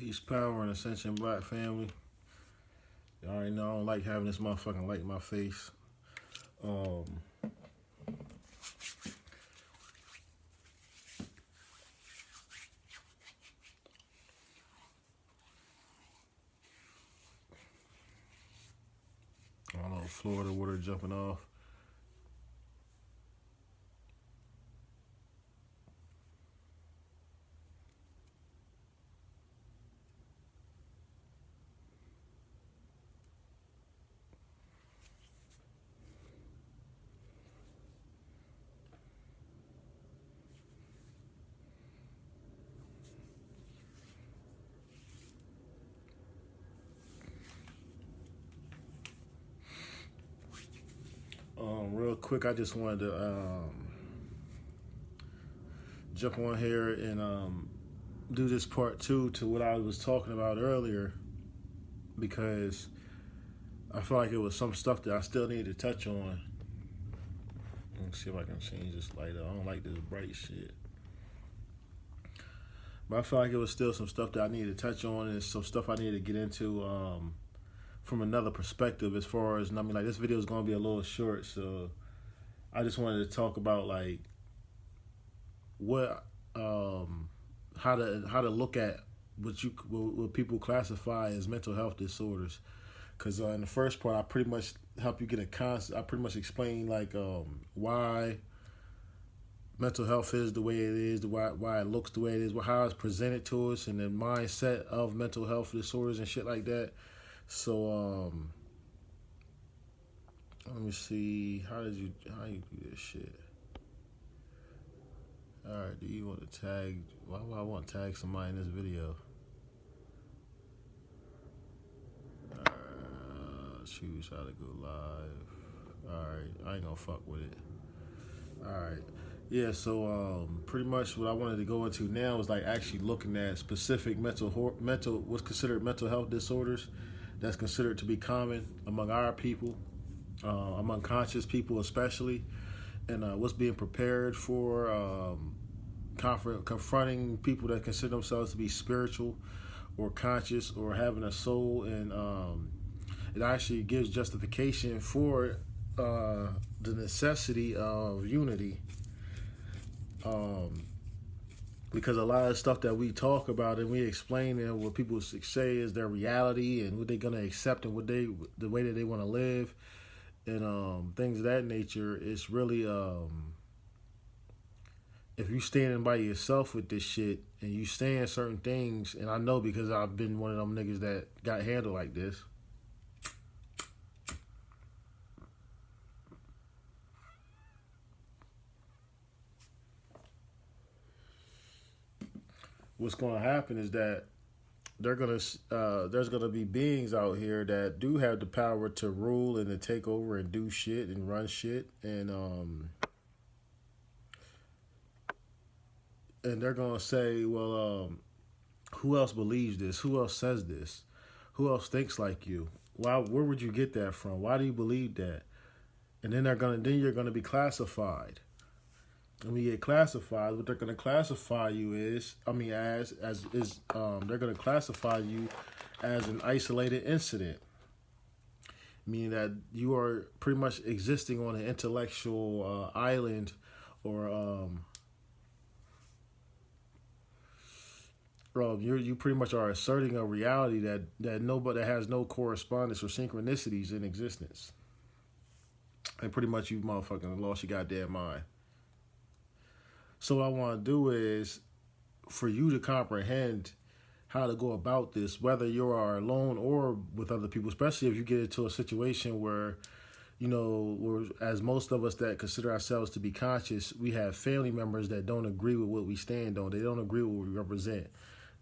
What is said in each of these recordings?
Peace, power, and ascension, black family. Y'all already know I don't like having this motherfucking light in my face. I don't know, Florida water jumping off. Real quick, I just wanted to jump on here and do this part 2 to what I was talking about earlier, because I feel like it was some stuff that I still need to touch on. Let's see if I can change this light up. I don't like this bright shit. But I feel like it was still some stuff that I needed to touch on, and some stuff I needed to get into from another perspective, as far as, I mean, like, this video is going to be a little short, so I just wanted to talk about, like, what, how to look at what people classify as mental health disorders. Because in the first part, I pretty much help you get a concept. I pretty much explain, like, why mental health is the way it is, why it looks the way it is, how it's presented to us, and the mindset of mental health disorders and shit like that. So let me see, how you do this shit? All right, do you want to tag? Why would I want to tag somebody in this video? Choose how to go live. All right, I ain't gonna fuck with it. All right, yeah. So pretty much what I wanted to go into now is, like, actually looking at specific what's considered mental health disorders that's considered to be common among our people, among conscious people especially, and what's being prepared for confronting people that consider themselves to be spiritual or conscious or having a soul, and it actually gives justification for the necessity of unity. Because a lot of stuff that we talk about and we explain, and what people say is their reality and what they're going to accept and the way that they want to live, and things of that nature, it's really, if you standing by yourself with this shit and you saying certain things, and I know because I've been one of them niggas that got handled like this. What's going to happen is that there's gonna be beings out here that do have the power to rule and to take over and do shit and run shit, and they're gonna say, well, who else believes this? Who else says this? Who else thinks like you? Where would you get that from? Why do you believe that? And then you're gonna be classified. And when you get classified, what they're going to classify you they're going to classify you as an isolated incident, meaning that you are pretty much existing on an intellectual island, or you pretty much are asserting a reality that has no correspondence or synchronicities in existence, and pretty much you motherfucking lost your goddamn mind. So what I want to do is for you to comprehend how to go about this, whether you are alone or with other people, especially if you get into a situation where, as most of us that consider ourselves to be conscious, we have family members that don't agree with what we stand on. They don't agree with what we represent.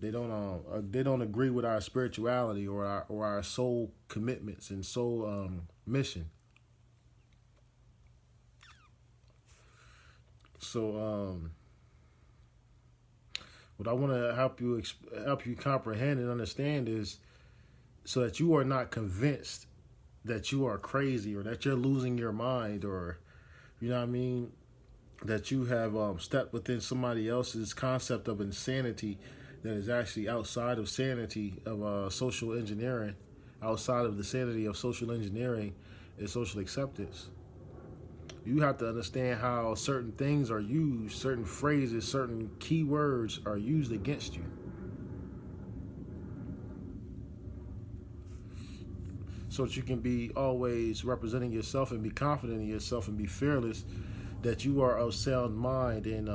They don't agree with our spirituality or our soul commitments and soul mission. So, what I want to help you comprehend and understand is, so that you are not convinced that you are crazy or that you're losing your mind, or, you know what I mean, that you have stepped within somebody else's concept of insanity that is actually outside of sanity of social engineering, outside of the sanity of social engineering and social acceptance. You have to understand how certain things are used, certain phrases, certain keywords are used against you. So that you can be always representing yourself and be confident in yourself and be fearless that you are of sound mind and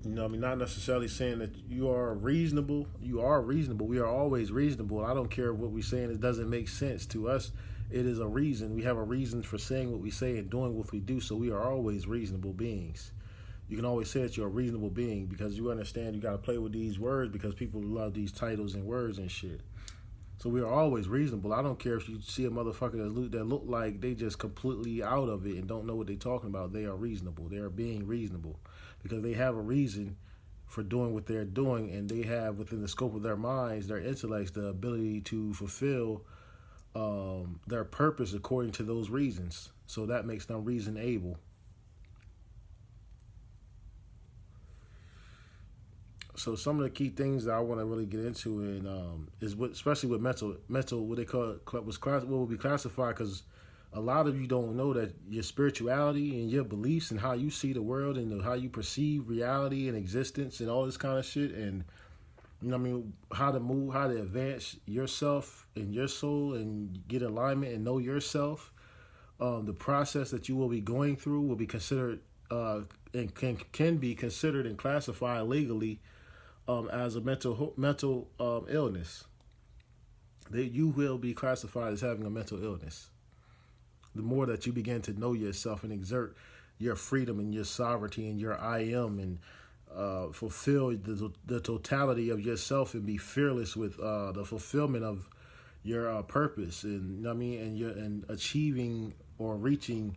not necessarily saying that you are reasonable. You are reasonable. We are always reasonable. I don't care what we're saying. It doesn't make sense to us. It is a reason. We have a reason for saying what we say and doing what we do. So we are always reasonable beings. You can always say that you're a reasonable being because you understand you got to play with these words because people love these titles and words and shit. So we are always reasonable. I don't care if you see a motherfucker that look like they just completely out of it and don't know what they're talking about. They are reasonable. They are being reasonable because they have a reason for doing what they're doing, and they have within the scope of their minds, their intellects, the ability to fulfill their purpose according to those reasons. So that makes them reasonable. So some of the key things that I want to really get into is especially with mental, what they call what will be classified, because a lot of you don't know that your spirituality and your beliefs and how you see the world and how you perceive reality and existence and all this kind of shit, and how to move, how to advance yourself and your soul and get alignment and know yourself. The process that you will be going through will be considered and can be considered and classified legally as a mental illness. That you will be classified as having a mental illness. The more that you begin to know yourself and exert your freedom and your sovereignty and your I am and fulfill the totality of yourself and be fearless with the fulfillment of your purpose and achieving or reaching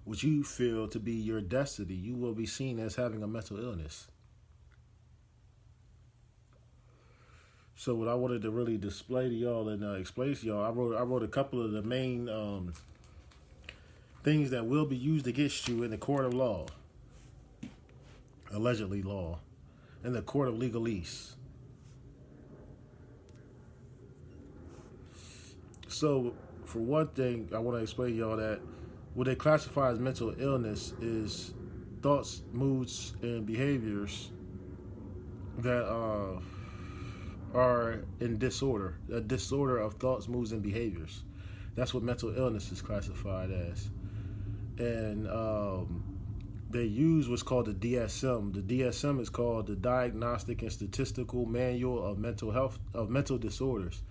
what you feel to be your destiny, you will be seen as having a mental illness. So what I wanted to really display to y'all and explain to y'all, I wrote a couple of the main things that will be used against you in the court of law, allegedly law, in the court of legalese. So for one thing, I want to explain to y'all that what they classify as mental illness is thoughts, moods, and behaviors that are in disorder, a disorder of thoughts, moods, and behaviors. That's what mental illness is classified as. And they use what's called the DSM. The DSM is called the Diagnostic and Statistical Manual of Mental Health, of Mental Disorders.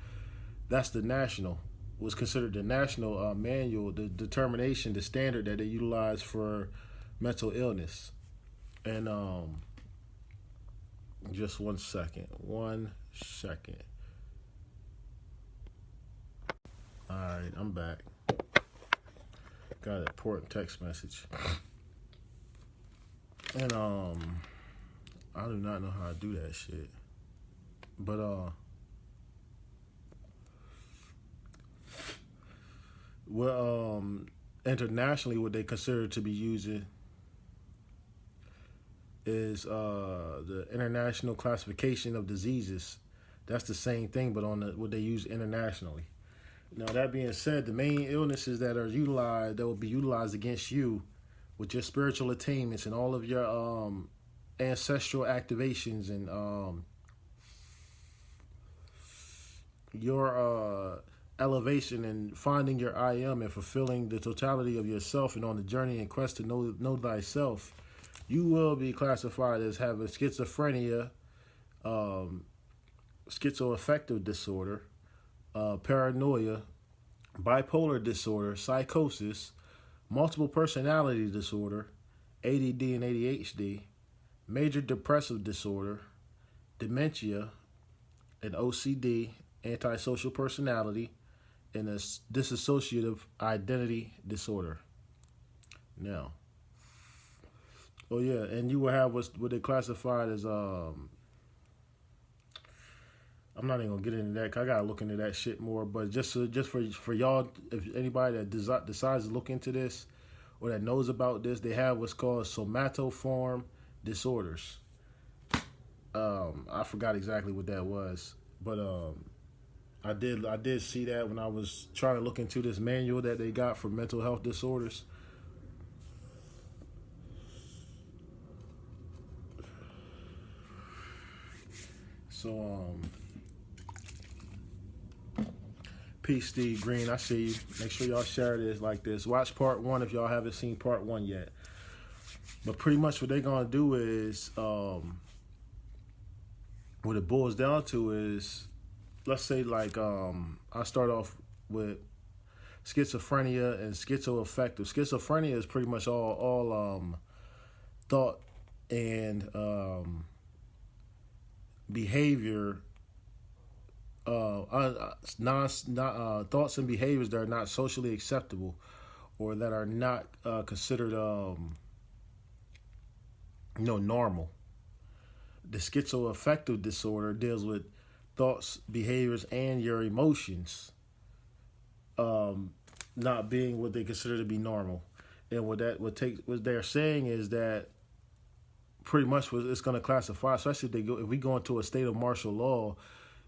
That's the national, was considered the national manual, the determination, the standard that they utilize for mental illness. And just 1 second. 1 second. All right, I'm back. Got an important text message. And I do not know how to do that shit. But well, internationally, what they consider to be using is the International Classification of Diseases. That's the same thing, but on what they use internationally. Now, that being said, the main illnesses that are utilized, that will be utilized against you with your spiritual attainments and all of your ancestral activations and your elevation and finding your I am and fulfilling the totality of yourself and on the journey and quest to know thyself, you will be classified as having schizophrenia, schizoaffective disorder, paranoia, bipolar disorder, psychosis, multiple personality disorder, ADD and ADHD, major depressive disorder, dementia, and OCD, antisocial personality, and a dissociative identity disorder. Now, oh yeah, and you will have what they classified as I'm not even gonna get into that, 'cause I gotta look into that shit more. But just for y'all, if anybody that decides to look into this or that knows about this, they have what's called somatoform disorders. I forgot exactly what that was, but I did see that when I was trying to look into this manual that they got for mental health disorders. So peace, Steve Green. I see you. Make sure y'all share this like this. Watch part one if y'all haven't seen part one yet. But pretty much what they're gonna do is, what it boils down to is, let's say like I start off with schizophrenia and schizoaffective. Schizophrenia is pretty much all thought and behavior, thoughts and behaviors that are not socially acceptable or that are not considered normal. The schizoaffective disorder deals with thoughts, behaviors, and your emotions not being what they consider to be normal. And what they're saying is that pretty much what it's going to classify, especially if we go into a state of martial law,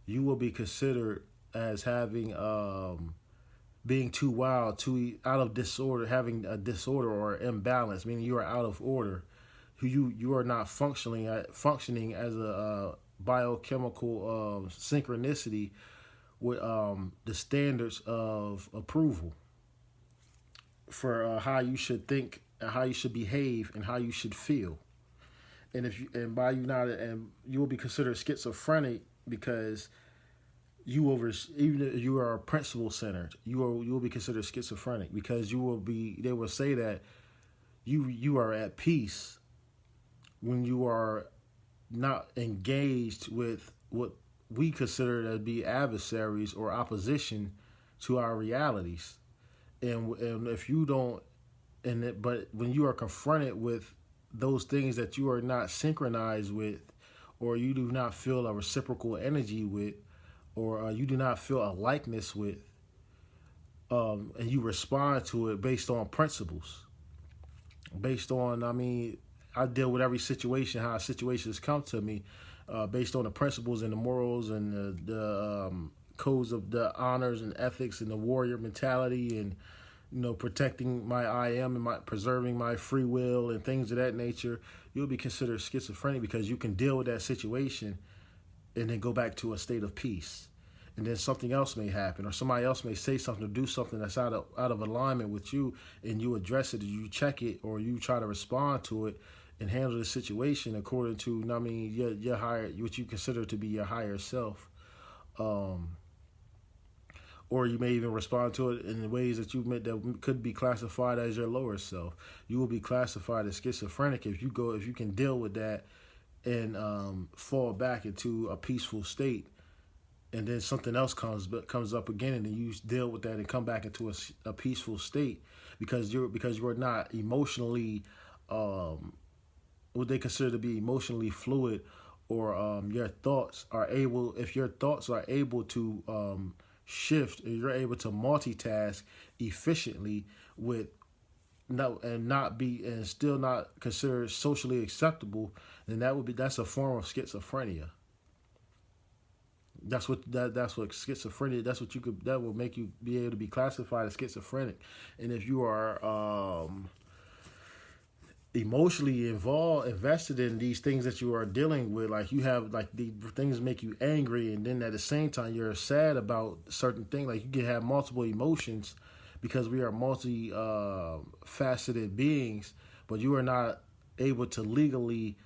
you will be considered as having being too wild, too out of disorder, having a disorder or imbalance, meaning you are out of order. You are not functioning as a biochemical synchronicity with the standards of approval for how you should think, and how you should behave, and how you should feel. And you will be considered schizophrenic because even if you are principle centered, you will be considered schizophrenic because they will say that you are at peace when you are not engaged with what we consider to be adversaries or opposition to our realities. And if you don't, but when you are confronted with those things that you are not synchronized with, or you do not feel a reciprocal energy with, or you do not feel a likeness with, and you respond to it based on principles, based on, I deal with every situation, how situations come to me, based on the principles and the morals and the codes of the honors and ethics and the warrior mentality, and protecting my I am and preserving my free will and things of that nature. You'll be considered schizophrenic because you can deal with that situation and then go back to a state of peace. And then something else may happen, or somebody else may say something or do something that's out of alignment with you, and you address it, or you check it, or you try to respond to it and handle the situation according to, your higher, what you consider to be your higher self. Or you may even respond to it in ways that that could be classified as your lower self. You will be classified as schizophrenic if you can deal with that and fall back into a peaceful state, and then something else comes up again, and then you deal with that and come back into a peaceful state because you're not emotionally what they consider to be emotionally fluid, or your thoughts are able to shift, and you're able to multitask efficiently and still not considered socially acceptable, then that's a form of schizophrenia. That's what schizophrenia. That will make you be able to be classified as schizophrenic. And if you are emotionally invested in these things that you are dealing with, like you have, like the things make you angry, and then at the same time you're sad about certain things, like you can have multiple emotions because we are faceted beings, but you are not able to legally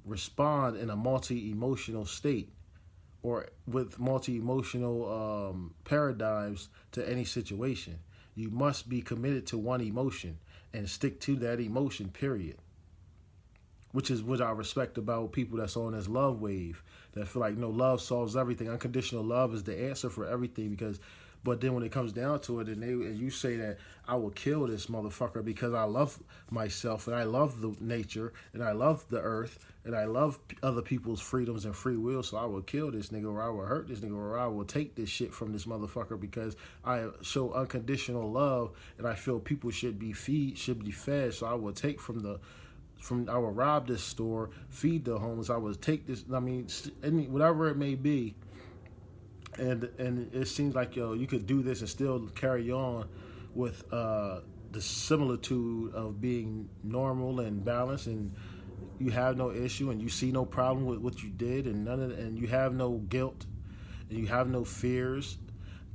respond in a multi-emotional state or with multi-emotional paradigms to any situation. You must be committed to one emotion and stick to that emotion, period. Which is what I respect about people that's on this love wave, that feel like, love solves everything. Unconditional love is the answer for everything. But then when it comes down to it, and you say that I will kill this motherfucker because I love myself, and I love the nature, and I love the earth, and I love other people's freedoms and free will, so I will kill this nigga, or I will hurt this nigga, or I will take this shit from this motherfucker because I show unconditional love, and I feel people should be fed, so I will take from the I would rob this store, feed the homeless. I would take this. I mean, whatever it may be. And it seems like you could do this and still carry on with the similitude of being normal and balanced, and you have no issue, and you see no problem with what you did, and and you have no guilt, and you have no fears.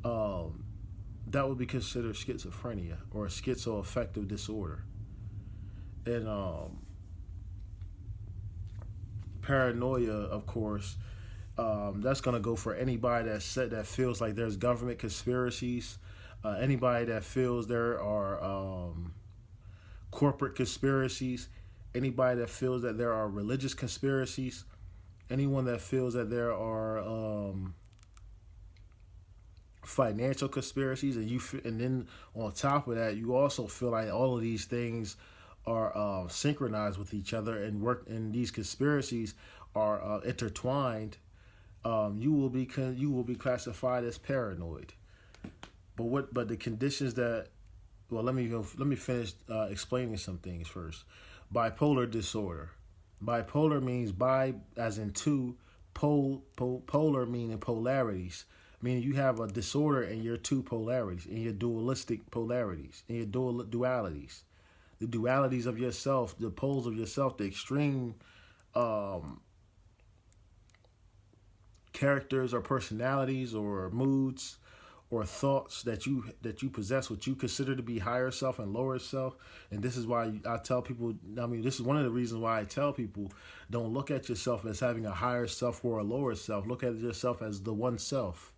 That would be considered schizophrenia or a schizoaffective disorder. And paranoia, of course, that's going to go for anybody that feels like there's government conspiracies, anybody that feels there are corporate conspiracies, anybody that feels that there are religious conspiracies, anyone that feels that there are financial conspiracies, and then on top of that, you also feel like all of these things are synchronized with each other and these conspiracies are intertwined. You will be classified as paranoid. But the conditions that, well, let me finish explaining some things first. Bipolar disorder. Bipolar means as in two, polar meaning polarities, meaning you have a disorder in your two polarities, in your dualistic polarities, in your dualities. The dualities of yourself, the poles of yourself, the extreme characters or personalities or moods or thoughts that you possess, what you consider to be higher self and lower self. And this is why I tell people, this is one of the reasons why I tell people, don't look at yourself as having a higher self or a lower self. Look at yourself as the one self.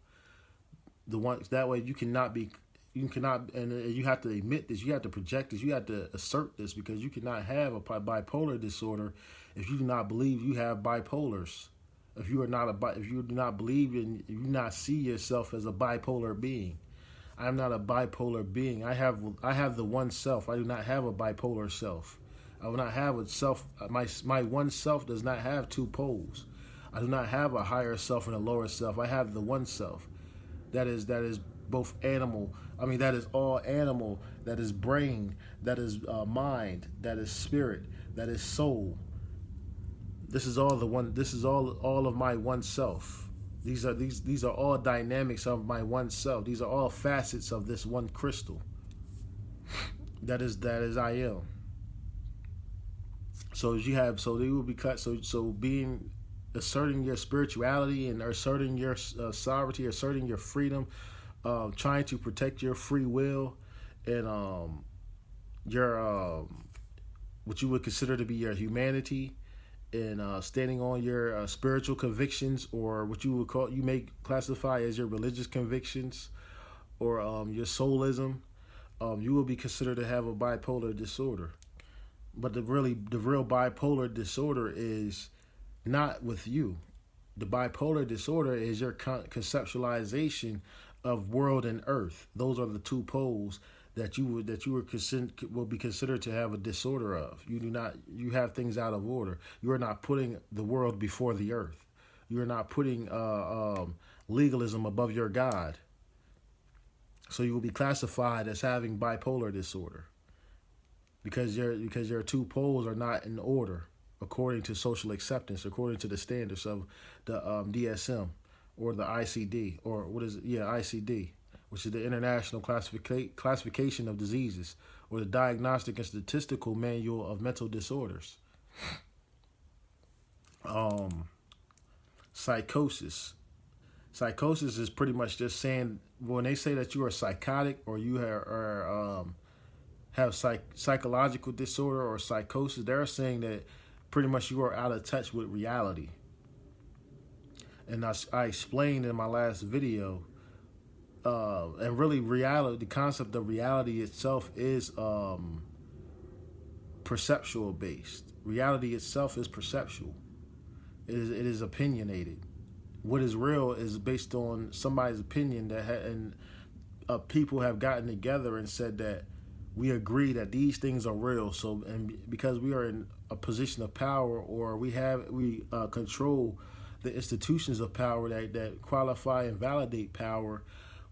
The one, that way you cannot, and you have to admit this, you have to project this, you have to assert this, because you cannot have a bipolar disorder if you do not believe you have bipolars. If you do not believe in, you do not see yourself as a bipolar being. I am not a bipolar being. I have the one self. I do not have a bipolar self. I will not have a self. My one self does not have two poles. I do not have a higher self and a lower self. I have the one self. That is both animal. That is all animal. That is brain. That is mind. That is spirit. That is soul. This is all the one. This is all of my one self. These are all dynamics of my one self. These are all facets of this one crystal. That is I am. So they will be cut. So being, asserting your spirituality and asserting your sovereignty, asserting your freedom, trying to protect your free will, and your what you would consider to be your humanity, and standing on your spiritual convictions, or what you may classify as your religious convictions, or your soulism, you will be considered to have a bipolar disorder. But the real bipolar disorder is not with you. The bipolar disorder is your conceptualization of world and earth. Those are the two poles that you will be considered to have a disorder of. You have things out of order. You are not putting the world before the earth. You are not putting legalism above your God. So you will be classified as having bipolar disorder, because your two poles are not in order according to social acceptance, according to the standards of the DSM or the ICD, or what is it? Yeah, ICD, which is the International Classification of Diseases, or the Diagnostic and Statistical Manual of Mental Disorders. Psychosis. Psychosis is pretty much just saying, when they say that you are psychotic, or you have psychological disorder or psychosis, they're saying that pretty much you are out of touch with reality. And I explained in my last video, and really reality, the concept of reality itself is perceptual based. Reality itself is perceptual. It is opinionated. What is real is based on somebody's opinion, and people have gotten together and said that we agree that these things are real. So, and because we are in a position of power, or we control the institutions of power that qualify and validate power,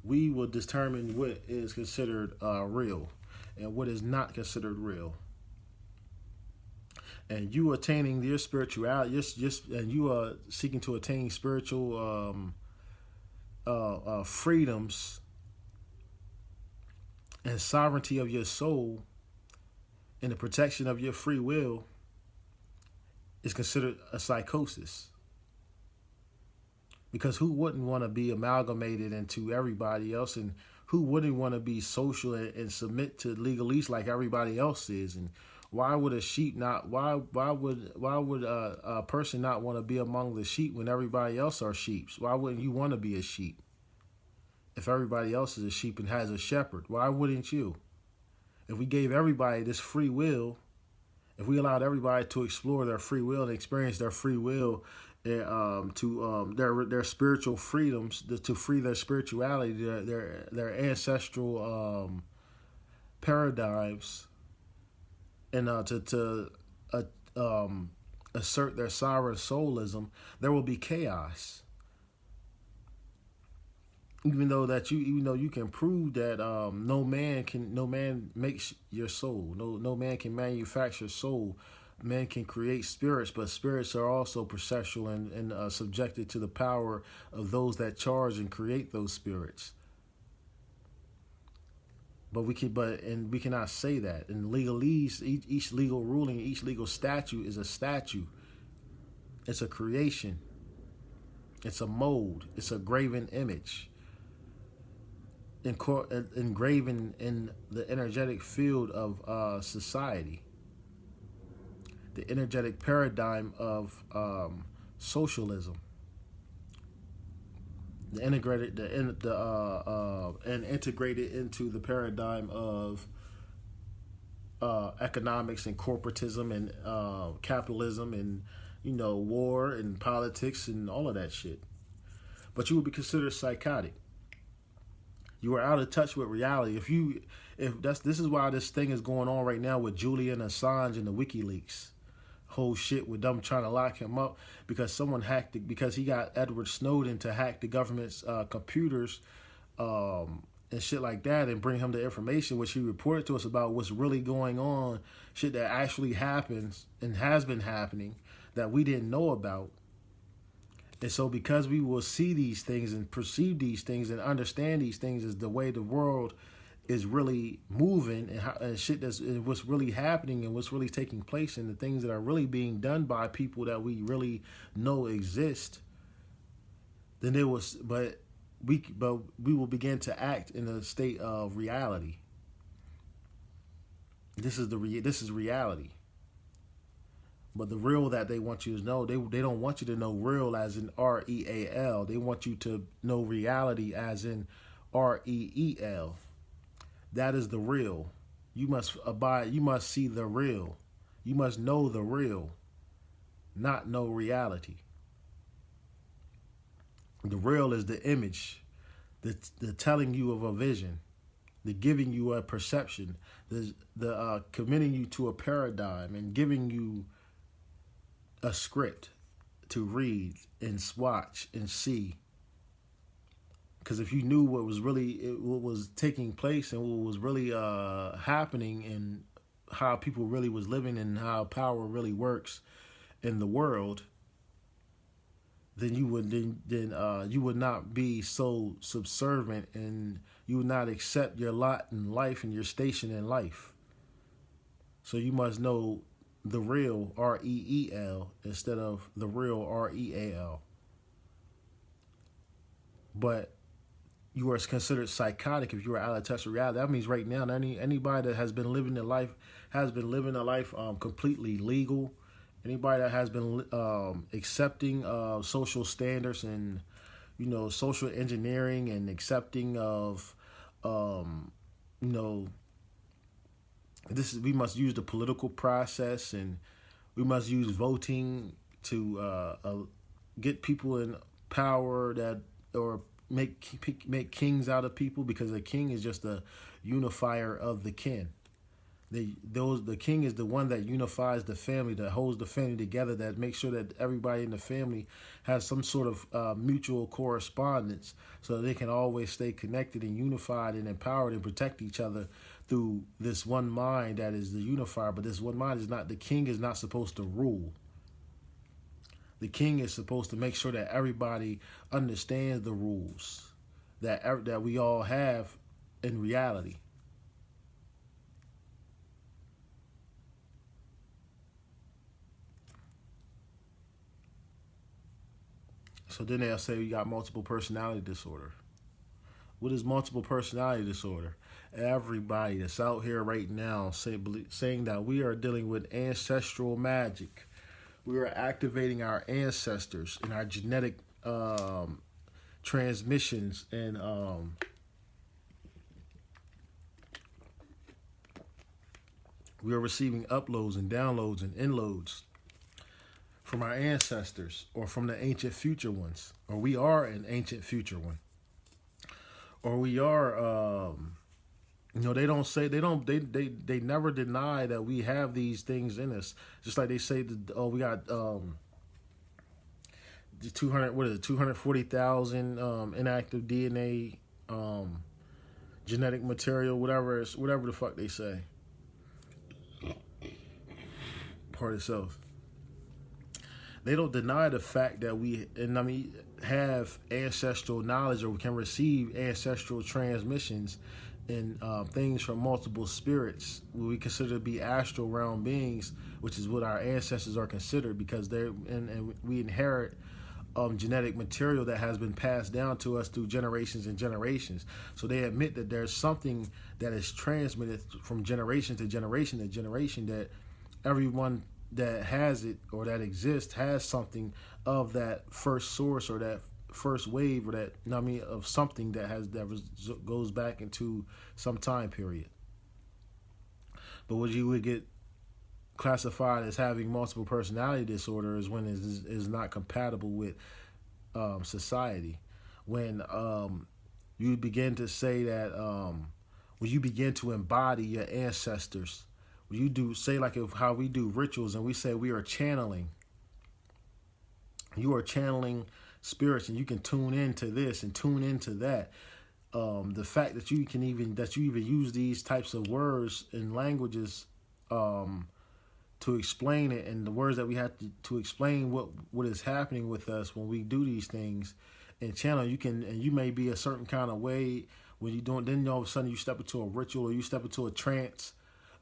we will determine what is considered real and what is not considered real. and you attaining your spirituality, and you are seeking to attain spiritual freedoms and sovereignty of your soul and the protection of your free will, is considered a psychosis. Because who wouldn't want to be amalgamated into everybody else, and who wouldn't want to be social and submit to legalese like everybody else is? And why would a sheep not? Why would a person not want to be among the sheep when everybody else are sheep? Why wouldn't you want to be a sheep if everybody else is a sheep and has a shepherd? Why wouldn't you? If we gave everybody this free will, if we allowed everybody to explore their free will and experience their free will, to their spiritual freedoms, to free their spirituality, their ancestral paradigms, and to assert their sovereign soulism, there will be chaos. Even though you can prove that no man makes your soul. No man can manufacture soul. Man can create spirits, but spirits are also perceptual and subjected to the power of those that charge and create those spirits. But we cannot say that. In legalese, each legal ruling, each legal statute is a statute. It's a creation. It's a mold. It's a graven image. Engraven in the energetic field of society, the energetic paradigm of socialism, and integrated into the paradigm of economics and corporatism and capitalism and war and politics and all of that shit. But you would be considered psychotic. You are out of touch with reality. This is why this thing is going on right now with Julian Assange and the WikiLeaks whole shit, with them trying to lock him up because someone hacked it, because he got Edward Snowden to hack the government's computers and shit like that, and bring him the information which he reported to us about what's really going on, shit that actually happens and has been happening that we didn't know about. And so because we will see these things and perceive these things and understand these things as the way the world is really moving, and shit and what's really happening and what's really taking place, and the things that are really being done by people that we really know exist, then we will begin to act in a state of reality. This is reality. But the real that they want you to know, they don't want you to know real as in REAL. They want you to know reality as in REEL. That is the real. You must abide. You must see the real. You must know the real, not know reality. The real is the image, the telling you of a vision, the giving you a perception, the committing you to a paradigm and giving you a script to read and watch and see. Because if you knew what was taking place and what was really happening and how people really was living and how power really works in the world, then you would not be so subservient, and you would not accept your lot in life and your station in life. So you must know the real REEL instead of the real REAL. But you are considered psychotic if you are out of touch with reality. That means right now, anybody that has been living a life completely legal. Anybody that has been accepting social standards and social engineering and accepting of we must use the political process, and we must use voting to get people in power or make kings out of people, because a king is just a unifier of the kin. The king is the one that unifies the family, that holds the family together, that makes sure that everybody in the family has some sort of mutual correspondence, so that they can always stay connected and unified and empowered and protect each other through this one mind that is the unifier, but this one mind is not, the king is not supposed to rule. The king is supposed to make sure that everybody understands the rules that we all have in reality. So then they'll say we got multiple personality disorder. What is multiple personality disorder? Everybody that's out here right now saying that we are dealing with ancestral magic. We are activating our ancestors and our genetic transmissions, and we are receiving uploads and downloads and inloads from our ancestors or from the ancient future ones, or we are an ancient future one, or we are they don't say, they never deny that we have these things in us. Just like they say that, we got the 240,000 inactive DNA genetic material, whatever the fuck they say. Part of self. They don't deny the fact that we have ancestral knowledge, or we can receive ancestral transmissions and things from multiple spirits, what we consider to be astral realm beings, which is what our ancestors are considered, because and we inherit genetic material that has been passed down to us through generations and generations. So they admit that there's something that is transmitted from generation to generation to generation, that everyone that has it or that exists has something of that first source or that first wave, or that, of something that goes back into some time period. But what you would get classified as having multiple personality disorder is when it is not compatible with society. When you begin to say that, when you begin to embody your ancestors, when you do, say like how we do rituals and we say we are channeling, you are channeling spirits, and you can tune into this and tune into that. The fact that you even use these types of words and languages to explain it, and the words that we have to explain what is happening with us when we do these things and channel, you may be a certain kind of way when you're doing, then all of a sudden you step into a ritual, or you step into a trance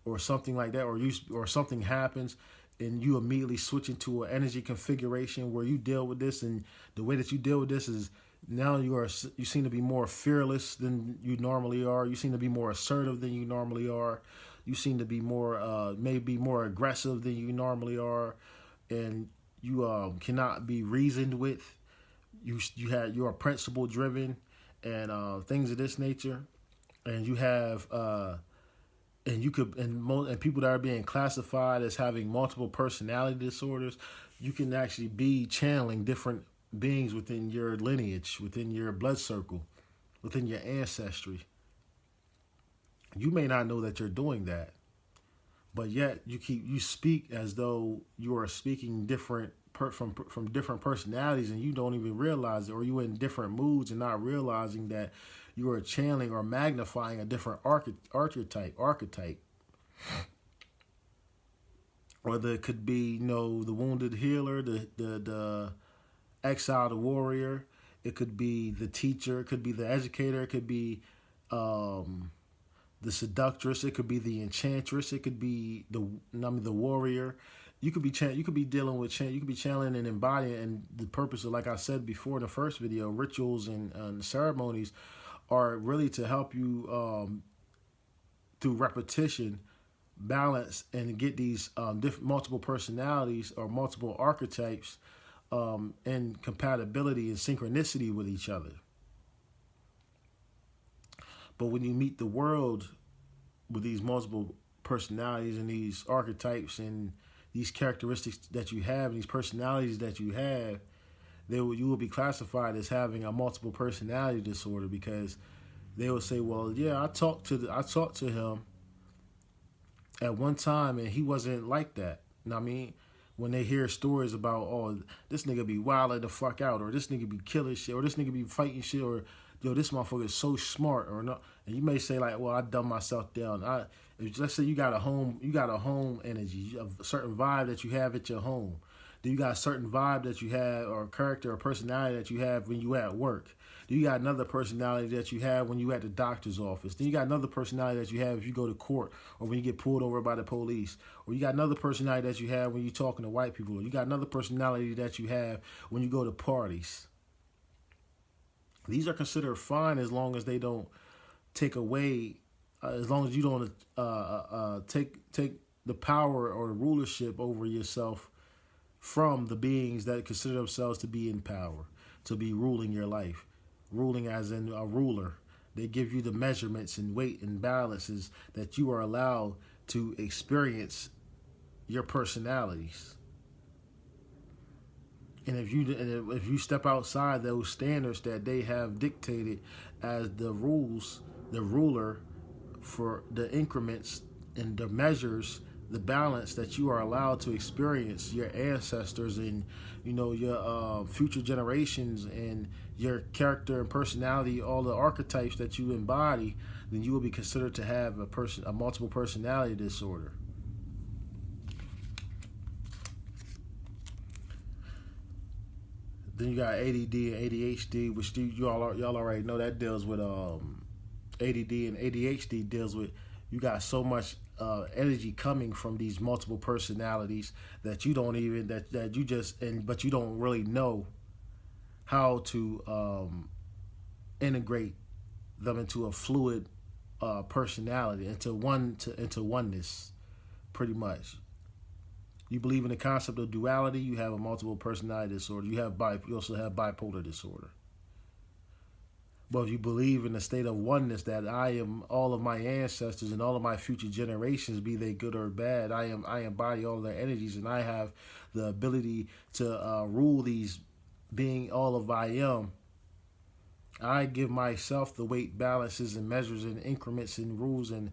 or something like that, or something happens, and you immediately switch into an energy configuration where you deal with this, and the way that you deal with this is now you seem to be more fearless than you normally are. You seem to be more assertive than you normally are. You seem to be more maybe more aggressive than you normally are, and you cannot be reasoned with. You are principle driven, and things of this nature, and you have. And people that are being classified as having multiple personality disorders, you can actually be channeling different beings within your lineage, within your blood circle, within your ancestry. You may not know that you're doing that, but yet you speak as though you are speaking different from different personalities, and you don't even realize it, or you're in different moods and not realizing that you are channeling or magnifying a different archetype. Or there could be, the wounded healer, the exiled warrior. It could be the teacher. It could be the educator. It could be the seductress. It could be the enchantress. It could be the warrior. You could be dealing with you could be channeling and embodying, and the purpose of, like I said before in the first video, rituals and ceremonies are really to help you through repetition balance and get these multiple personalities or multiple archetypes and compatibility and synchronicity with each other. But when you meet the world with these multiple personalities and these archetypes and these characteristics that you have, and these personalities that you have, you will be classified as having a multiple personality disorder, because they will say, well, yeah, I talked to him at one time and he wasn't like that. You know what I mean? When they hear stories about, oh, this nigga be wilding the fuck out, or this nigga be killing shit, or this nigga be fighting shit, or yo, this motherfucker is so smart or not. And you may say like, well, I dumb myself down. Let's say you got a home energy, a certain vibe that you have at your home. Do you got a certain vibe that you have, or character or personality that you have when you at work? Do you got another personality that you have when you at the doctor's office? Then you got another personality that you have if you go to court or when you get pulled over by the police. Or you got another personality that you have when you're talking to white people. Or you got another personality that you have when you go to parties. These are considered fine as long as they don't take away, as long as you don't take the power or the rulership over yourself from the beings that consider themselves to be in power, to be ruling your life. Ruling as in a ruler. They give you the measurements and weight and balances that you are allowed to experience your personalities. And if you step outside those standards that they have dictated as the rules, the ruler for the increments and the measures, the balance that you are allowed to experience your ancestors and your future generations and your character and personality, all the archetypes that you embody, then you will be considered to have a multiple personality disorder. Then you got ADD and ADHD, which y'all already know that deals with ADD and ADHD deals with, you got so much energy coming from these multiple personalities that you don't even but you don't really know how to integrate them into a fluid personality, into oneness, pretty much. You believe in the concept of duality, you have a multiple personality disorder. You also have bipolar disorder. But if you believe in the state of oneness, that I am all of my ancestors and all of my future generations, be they good or bad, I embody all of their energies, and I have the ability to rule these, being all of I am. I give myself the weight, balances, and measures, and increments, and rules, and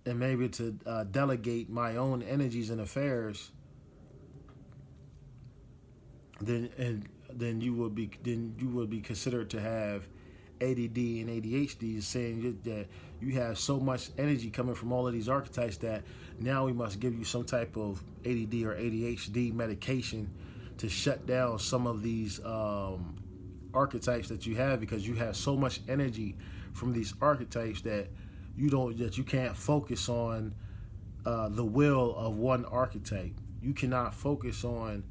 maybe to delegate my own energies and affairs. Then you would be considered to have ADD and ADHD, saying that you have so much energy coming from all of these archetypes that now we must give you some type of ADD or ADHD medication to shut down some of these archetypes that you have, because you have so much energy from these archetypes that you can't focus on the will of one archetype. You cannot focus on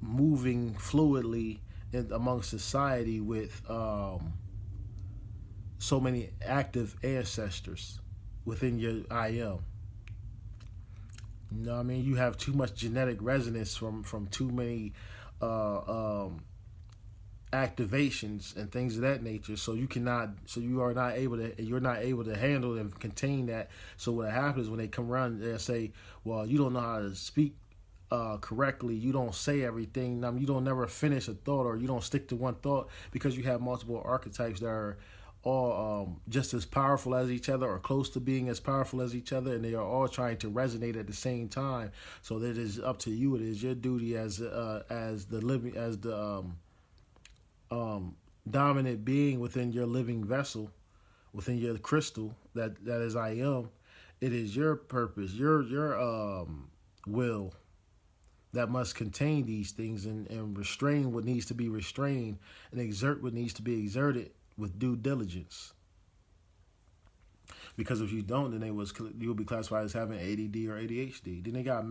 moving fluidly among society with so many active ancestors within your I am. You know what I mean? You have too much genetic resonance from too many activations and things of that nature, so you're not able to handle and contain that. So what happens when they come around, they'll say, well, you don't know how to speak correctly, you don't say everything, you don't never finish a thought, or you don't stick to one thought, because you have multiple archetypes that are all just as powerful as each other, or close to being as powerful as each other, and they are all trying to resonate at the same time. So that is up to you. It is your duty as the dominant being within your living vessel, within your crystal that is I am. It is your purpose, your will, that must contain these things and restrain what needs to be restrained and exert what needs to be exerted with due diligence. Because if you don't, then you'll be classified as having ADD or ADHD. Then they got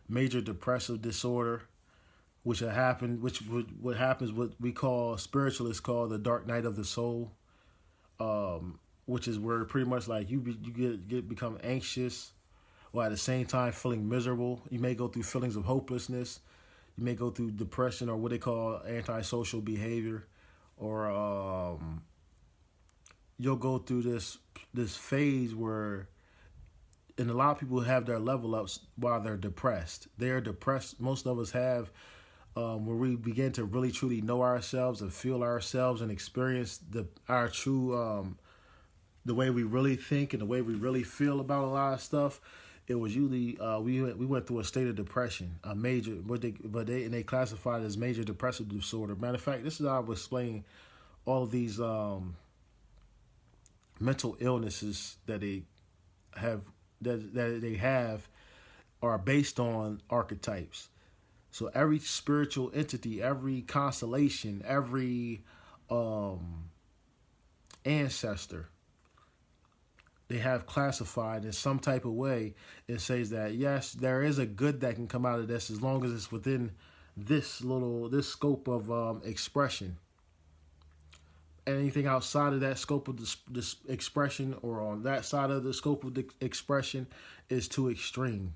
major depressive disorder, what we call, spiritualists call, the dark night of the soul, which is where pretty much like you become anxious, while at the same time feeling miserable. You may go through feelings of hopelessness. You may go through depression, or what they call antisocial behavior, or you'll go through this phase where, and a lot of people have their level ups while they're depressed. They are depressed. Most of us have, where we begin to really truly know ourselves and feel ourselves and experience our true, the way we really think and the way we really feel about a lot of stuff. it was usually we went through a state of depression, a major and they classified it as major depressive disorder. Matter of fact, this is how I was explaining all of these mental illnesses that they have that they have are based on archetypes. So every spiritual entity, every constellation, every ancestor, they have classified in some type of way. It says that yes, there is a good that can come out of this as long as it's within this scope of expression. Anything outside of that scope of this expression, or on that side of the scope of the expression, is too extreme.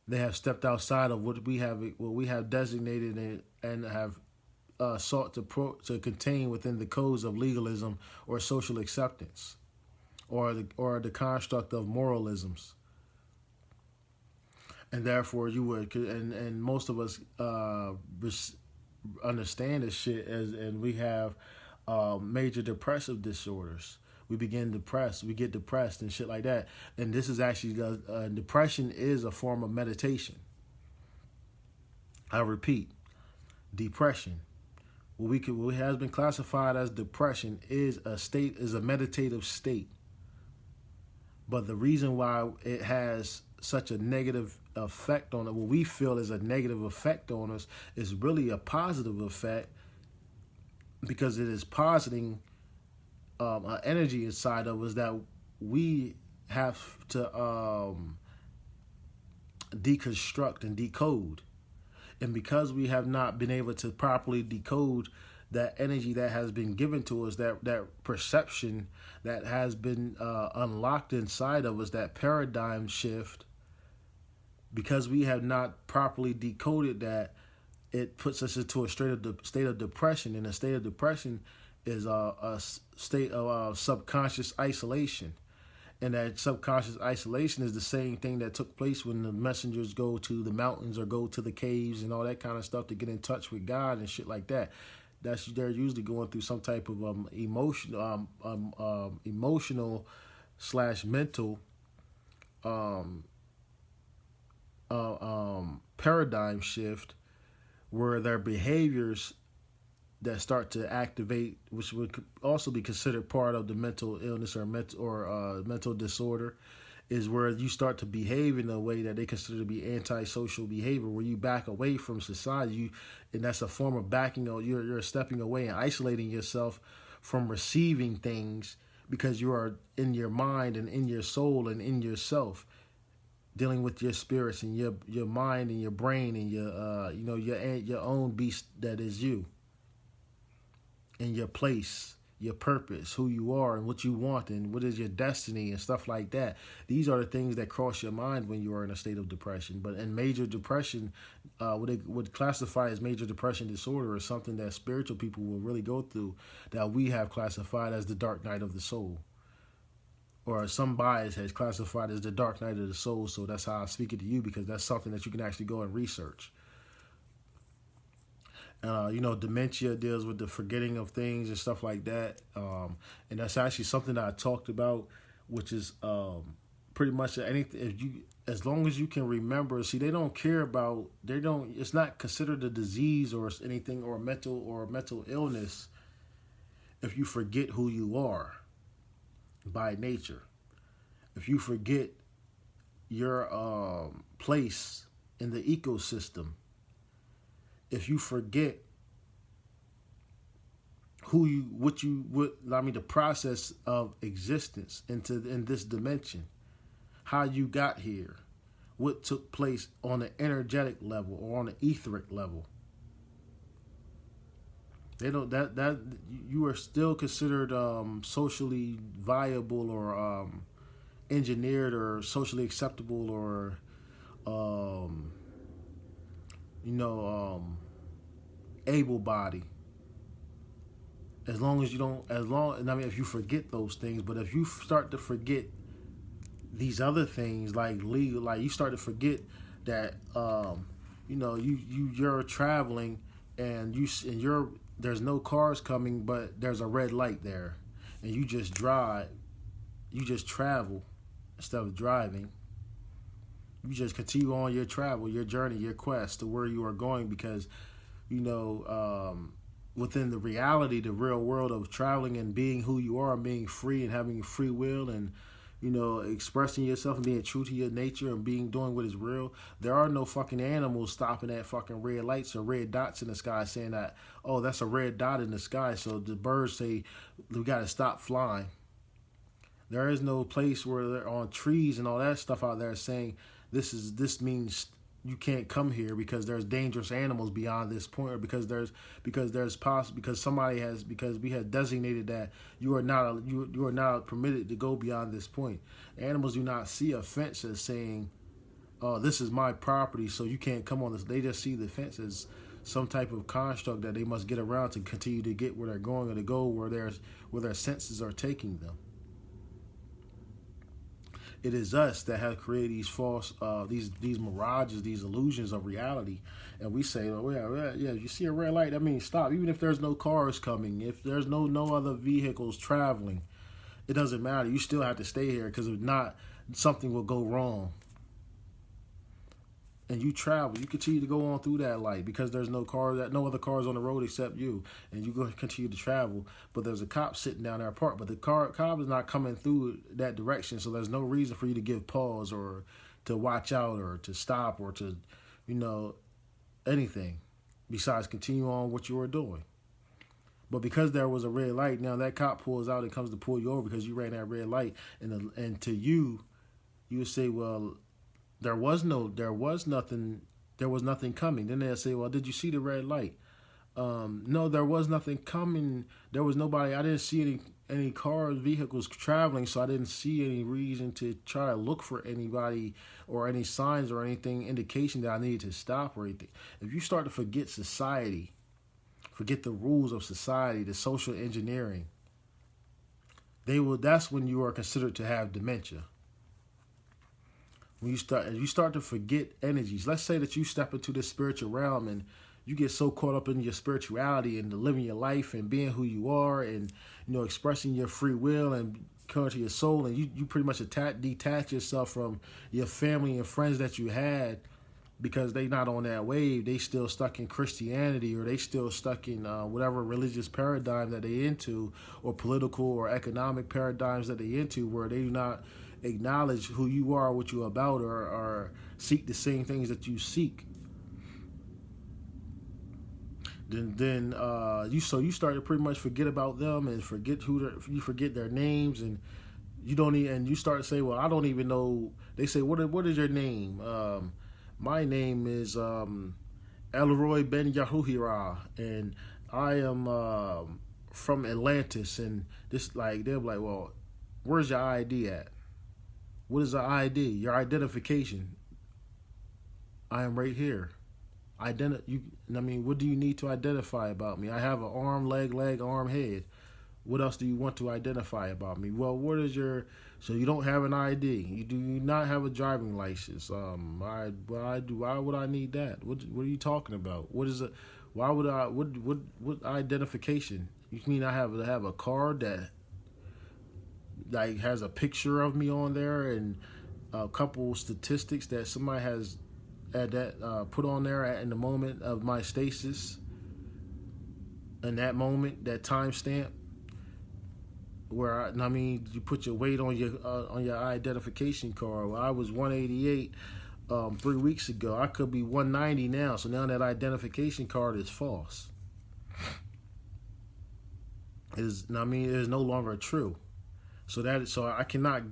They have stepped outside of what we have designated and have sought to contain within the codes of legalism or social acceptance, or the construct of moralisms. And therefore, you would and most of us understand this shit and we have major depressive disorders. We get depressed and shit like that. And this is actually depression is a form of meditation. I repeat, depression. What has been classified as depression is a meditative state. But the reason why it has such a negative effect on it, what we feel is a negative effect on us, is really a positive effect, because it is positing an energy inside of us that we have to deconstruct and decode. And because we have not been able to properly decode that energy that has been given to us, that perception that has been unlocked inside of us, that paradigm shift, because we have not properly decoded that, it puts us into a state of depression. And a state of depression is a state of subconscious isolation. And that subconscious isolation is the same thing that took place when the messengers go to the mountains or go to the caves and all that kind of stuff to get in touch with God and shit like that. They're usually going through some type of emotional / mental paradigm shift, where their behaviors that start to activate, which would also be considered part of the mental illness or mental disorder, is where you start to behave in a way that they consider to be antisocial behavior, where you back away from society. And that's a form of backing. You're stepping away and isolating yourself from receiving things, because you are in your mind and in your soul and in yourself, dealing with your spirits and your mind and your brain and your own beast that is you, and your place, your purpose, who you are and what you want and what is your destiny and stuff like that. These are the things that cross your mind when you are in a state of depression. But in major depression, what they would classify as major depression disorder is something that spiritual people will really go through, that we have classified as the dark night of the soul, or some bias has classified as the dark night of the soul. So that's how I speak it to you, because that's something that you can actually go and research. Dementia deals with the forgetting of things and stuff like that. And that's actually something that I talked about, which is pretty much anything. As long as you can remember, they don't care about, it's not considered a disease or anything or mental illness if you forget who you are by nature. If you forget your place in the ecosystem, if you forget the process of existence in this dimension, how you got here, what took place on an energetic level or on an etheric level, they don't that you are still considered socially viable or engineered or socially acceptable or able-bodied, if you forget those things. But if you start to forget these other things, like legal, like you start to forget that you're traveling and there's no cars coming, but there's a red light there, and you just travel instead of driving. You just continue on your travel, your journey, your quest to where you are going, because within the reality, the real world of traveling and being who you are, and being free and having free will, and expressing yourself and being true to your nature and doing what is real. There are no fucking animals stopping at fucking red lights or red dots in the sky saying that, oh, that's a red dot in the sky, so the birds say we got to stop flying. There is no place where they're on trees and all that stuff out there saying this means you can't come here because there's dangerous animals beyond this point, or because we have designated that you are not permitted to go beyond this point. Animals do not see a fence as saying, "Oh, this is my property, so you can't come on this." They just see the fence as some type of construct that they must get around to continue to get where they're going, or to go where their senses are taking them. It is us that have created these false, these mirages, these illusions of reality, and we say, "Oh yeah, you see a red light, that means stop." Even if there's no cars coming, if there's no other vehicles traveling, it doesn't matter. You still have to stay here, because if not, something will go wrong. And you travel, you continue to go on through that light, because there's no other cars on the road except you, and you go continue to travel. But there's a cop sitting down there parked, but the cop is not coming through that direction, so there's no reason for you to give pause or to watch out or to stop or to, anything besides continue on what you were doing. But because there was a red light, now that cop pulls out and comes to pull you over because you ran that red light, and to you would say, well, there was nothing coming. Then they'll say, well, did you see the red light? No, there was nothing coming. There was nobody. I didn't see any cars, vehicles traveling, so I didn't see any reason to try to look for anybody or any signs or anything, indication that I needed to stop or anything. If you start to forget society, forget the rules of society, the social engineering, that's when you are considered to have dementia. When you start to forget energies. Let's say that you step into this spiritual realm and you get so caught up in your spirituality and living your life and being who you are, and expressing your free will and coming to your soul, and you pretty much detach yourself from your family and friends that you had, because they not on that wave. They still stuck in Christianity, or they still stuck in whatever religious paradigm that they into, or political or economic paradigms that they into, where they do not acknowledge who you are, what you're about, or seek the same things that you seek. Then you start to pretty much forget about them and you forget their names, and you start to say, well, I don't even know. They say, what is your name? My name is Elroy Ben Yahuhira, and I am from Atlantis, and this, like, they'll be like, well, where's your ID at? What is the ID? Your identification. I am right here. What do you need to identify about me? I have an arm, leg, arm, head. What else do you want to identify about me? Well, so you don't have an ID. You do not have a driving license. Why would I need that? What are you talking about? What is it? Why would I, what identification? You mean I have to have a card that like has a picture of me on there and a couple statistics that somebody has put on there in the moment of my stasis, in that moment, that timestamp, where you put your weight on your identification card. Well, I was 188 3 weeks ago. I could be 190 now. So now that identification card is false. It is no longer true. So I cannot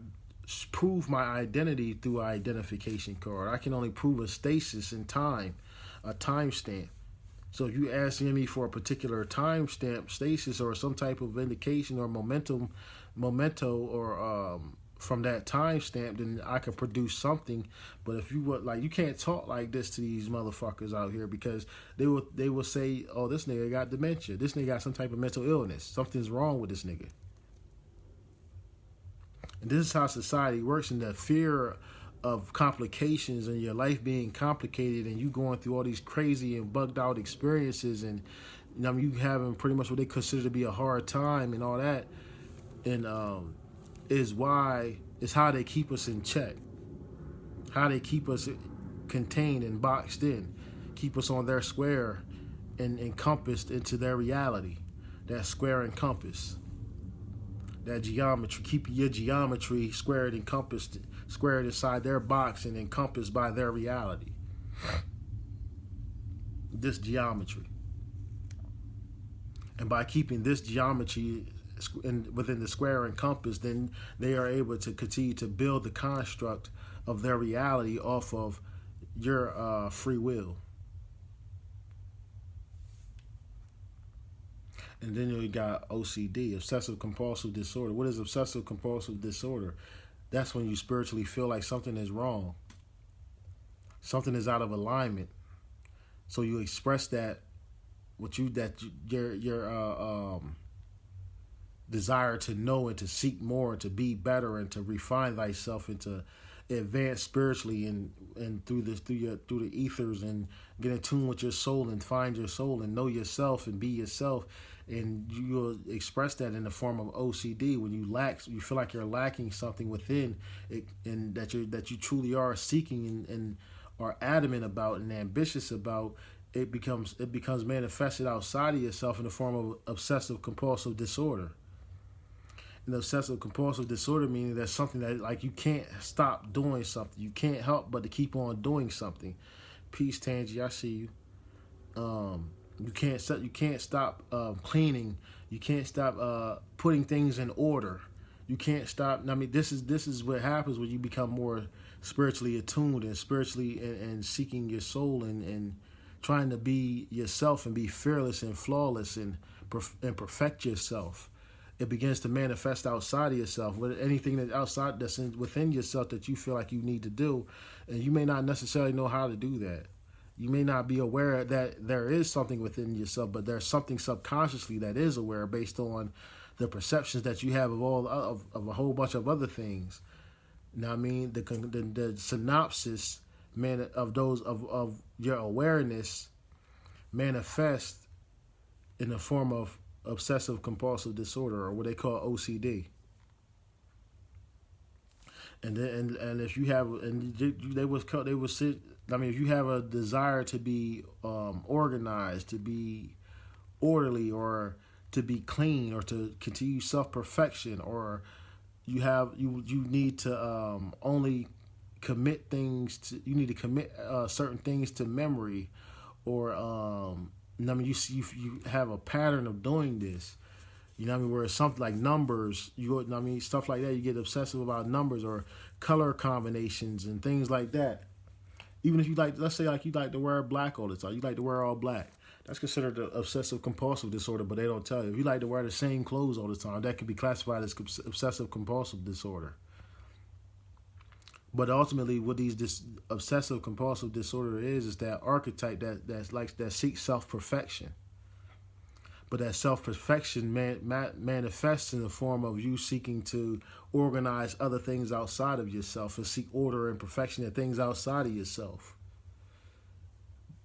prove my identity through an identification card. I can only prove a stasis in time, a timestamp. So if you ask me for a particular timestamp, stasis, or some type of indication or memento, or from that timestamp, then I could produce something. But if you would, you can't talk like this to these motherfuckers out here, because they will say, oh, this nigga got dementia. This nigga got some type of mental illness. Something's wrong with this nigga. And this is how society works, and the fear of complications and your life being complicated and you going through all these crazy and bugged out experiences, and you having pretty much what they consider to be a hard time and all that, and it's how they keep us in check. how they keep us contained and boxed in, keep us on their square and encompassed into their reality, that square and compass, that geometry, keeping your geometry squared and compassed, squared inside their box and encompassed by their reality. This geometry. And by keeping this geometry within the square and compass, then they are able to continue to build the construct of their reality off of your free will. And then you got OCD, obsessive compulsive disorder. What is obsessive compulsive disorder? That's when you spiritually feel like something is wrong. Something is out of alignment. So you express that your desire to know and to seek more and to be better and to refine thyself and to advance spiritually and through the ethers and get in tune with your soul and find your soul and know yourself and be yourself. And you'll express that in the form of OCD when you feel like you're lacking something within it, and that you truly are seeking and are adamant about and ambitious about. It becomes manifested outside of yourself in the form of obsessive compulsive disorder. And obsessive compulsive disorder meaning that's something that like you can't stop doing something. You can't help but to keep on doing something. Peace, Tangi, I see you. You can't stop cleaning. You can't stop putting things in order. You can't stop. I mean, this is what happens when you become more spiritually attuned and spiritually and seeking your soul and trying to be yourself and be fearless and flawless and perfect yourself. It begins to manifest outside of yourself. With anything that's outside, that's within yourself that you feel like you need to do, and you may not necessarily know how to do that. You may not be aware that there is something within yourself, but there's something subconsciously that is aware based on the perceptions that you have of a whole bunch of other things. Now, I mean, the synopsis of your awareness manifest in the form of obsessive compulsive disorder, or what they call OCD. And then, and if you have, and they would sit. I mean, if you have a desire to be organized, to be orderly, or to be clean, or to continue self-perfection, or you need to only commit things to, you need to commit certain things to memory, or I mean, you have a pattern of doing this. You know what I mean? Where it's something like numbers, stuff like that. You get obsessive about numbers or color combinations and things like that. Even if you like, let's say like you like to wear black all the time. You like to wear all black. That's considered an obsessive compulsive disorder, but they don't tell you. If you like to wear the same clothes all the time, that can be classified as obsessive compulsive disorder. But ultimately, what this obsessive compulsive disorder is that archetype that seeks self-perfection. But that self-perfection manifests in the form of you seeking to organize other things outside of yourself and seek order and perfection in things outside of yourself.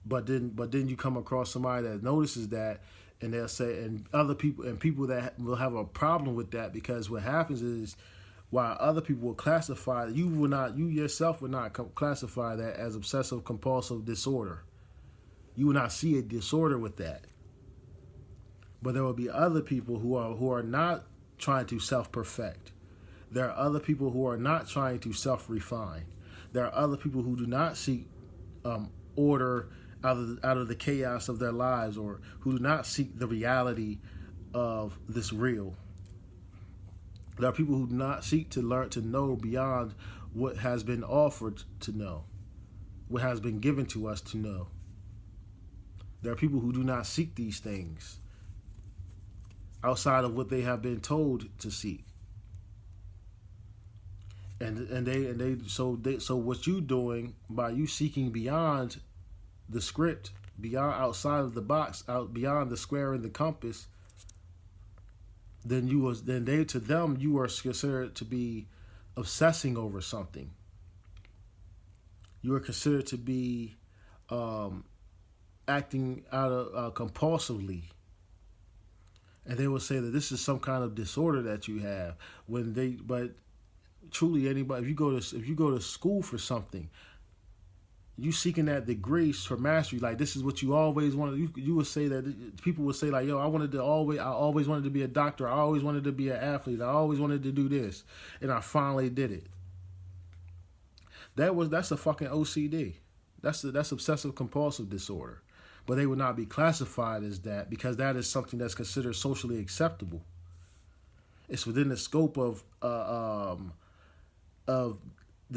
But then you come across somebody that notices that, and they'll say, and other people that will have a problem with that, because what happens is, while other people will classify, you yourself would not classify that as obsessive compulsive disorder. You will not see a disorder with that. But there will be other people who are not trying to self-perfect. There are other people who are not trying to self-refine. There are other people who do not seek order out of the chaos of their lives, or who do not seek the reality of this real. There are people who do not seek to learn to know beyond what has been offered to know, what has been given to us to know. There are people who do not seek these things outside of what they have been told to seek. So what you doing by you seeking beyond the script, beyond outside of the box, out beyond the square and the compass, then you are considered to be obsessing over something. You are considered to be acting out of compulsively. And they will say that this is some kind of disorder that you have. But truly anybody, if you go to school for something, you seeking that degree for mastery, like this is what you always wanted. You would say that people would say like, yo, I always wanted to be a doctor. I always wanted to be an athlete. I always wanted to do this, and I finally did it. That's a fucking OCD. That's obsessive compulsive disorder, but they would not be classified as that because that is something that's considered socially acceptable. It's within the scope of the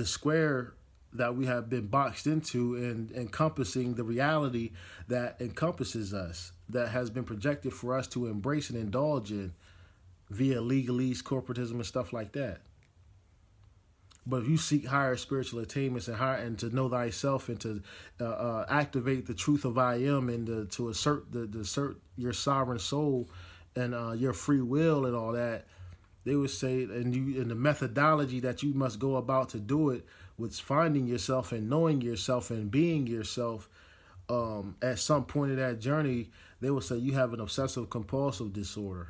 square that we have been boxed into and encompassing the reality that encompasses us, that has been projected for us to embrace and indulge in via legalese, corporatism, and stuff like that. But if you seek higher spiritual attainments and to know thyself and to activate the truth of I am and to assert your sovereign soul and your free will and all that, they would say, and the methodology that you must go about to do it was finding yourself and knowing yourself and being yourself. At some point in that journey, they would say you have an obsessive compulsive disorder.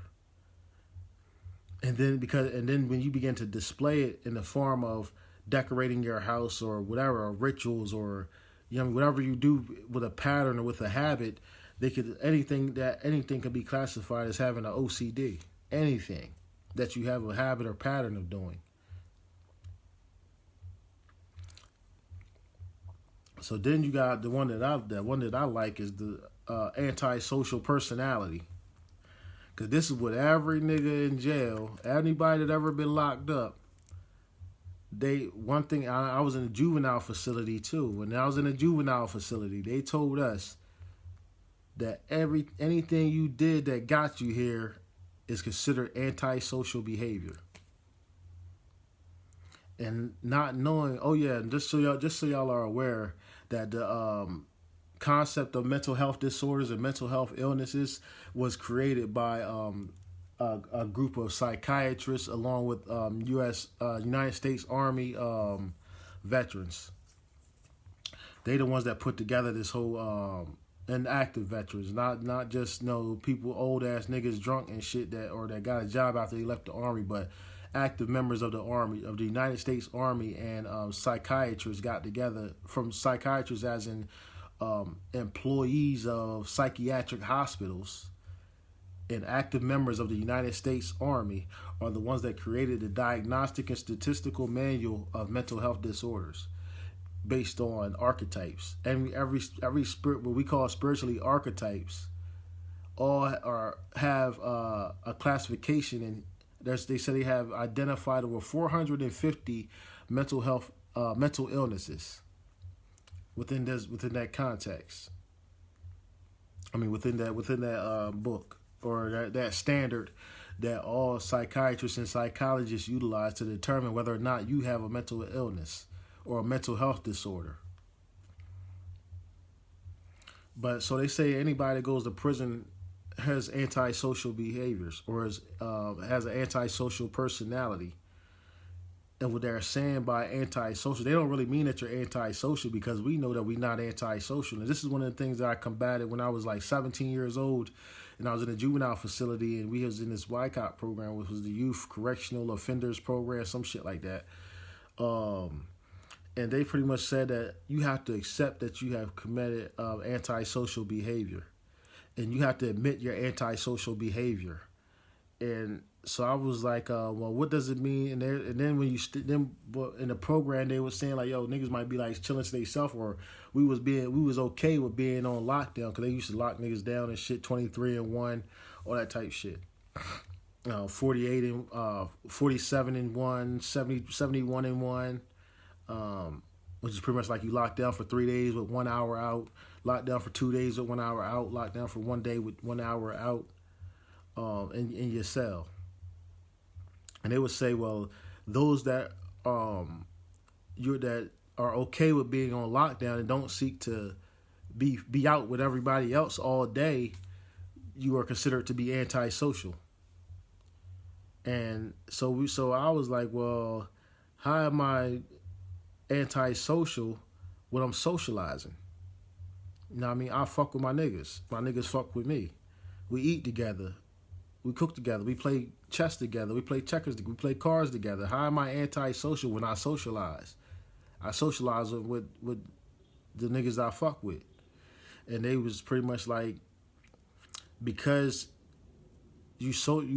And then when you begin to display it in the form of decorating your house or whatever, or rituals, or whatever you do with a pattern or with a habit, anything can be classified as having an OCD. Anything that you have a habit or pattern of doing. So then you got the one that I like is the antisocial personality. Because this is what every nigga in jail, anybody that ever been locked up, I was in a juvenile facility too. When I was in a juvenile facility, they told us that anything you did that got you here is considered antisocial behavior. And not knowing, just so y'all are aware that the concept of mental health disorders and mental health illnesses was created by a group of psychiatrists along with United States Army veterans. They the ones that put together this whole and active veterans, not just people, old ass niggas drunk and shit that got a job after they left the Army, but active members of the Army, of the United States Army, and psychiatrists got together, from psychiatrists as in employees of psychiatric hospitals, and active members of the United States Army are the ones that created the Diagnostic and Statistical Manual of Mental Health Disorders, based on archetypes. And every spirit, what we call spiritually archetypes, all have a classification, and they say they have identified over 450 mental illnesses within that context. I mean, within that book, or that standard that all psychiatrists and psychologists utilize to determine whether or not you have a mental illness or a mental health disorder. But so they say anybody that goes to prison has antisocial behaviors or has an antisocial personality. And what they're saying by antisocial, they don't really mean that you're antisocial, because we know that we're not antisocial. And this is one of the things that I combated when I was like 17 years old, and I was in a juvenile facility, and we was in this YCOP program, which was the Youth Correctional Offenders Program, some shit like that. And they pretty much said that you have to accept that you have committed antisocial behavior, and you have to admit your antisocial behavior. And so I was like, well, what does it mean? And then when in the program they were saying like, yo, niggas might be like chilling to themselves, or we was okay with being on lockdown, because they used to lock niggas down and shit, 23-1, all that type shit. 48 and 47 and 1, 71 and 1. Which is pretty much like you locked down for 3 days with 1 hour out, locked down for 2 days with 1 hour out, locked down for 1 day with 1 hour out in your cell. And they would say, well, those that that are okay with being on lockdown and don't seek to be out with everybody else all day, you are considered to be antisocial. And so I was like, well, how am I antisocial when I'm socializing? You know what I mean? I fuck with my niggas. My niggas fuck with me. We eat together. We cook together. We play chess together. We play checkers. We play cards together. How am I antisocial when I socialize? I socialize with the niggas I fuck with, and they was pretty much like, because you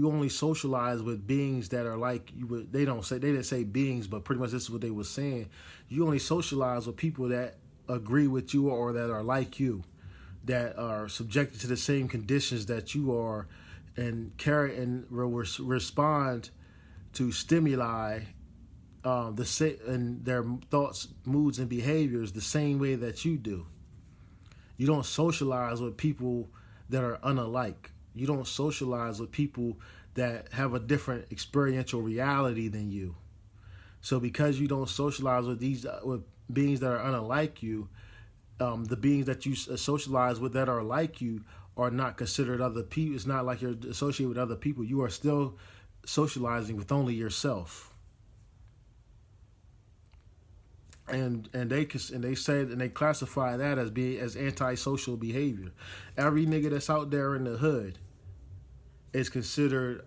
only socialize with beings that are like you. They didn't say beings, but pretty much this is what they were saying. You only socialize with people that agree with you or that are like you, that are subjected to the same conditions that you are, and carry and respond to stimuli, and their thoughts, moods, and behaviors the same way that you do. You don't socialize with people that are unalike. You don't socialize with people that have a different experiential reality than you. So because you don't socialize with with beings that are unlike you, the beings that you socialize with that are like you are not considered other people. It's not like you're associated with other people. You are still socializing with only yourself. And they classify that as antisocial behavior. Every nigga that's out there in the hood is considered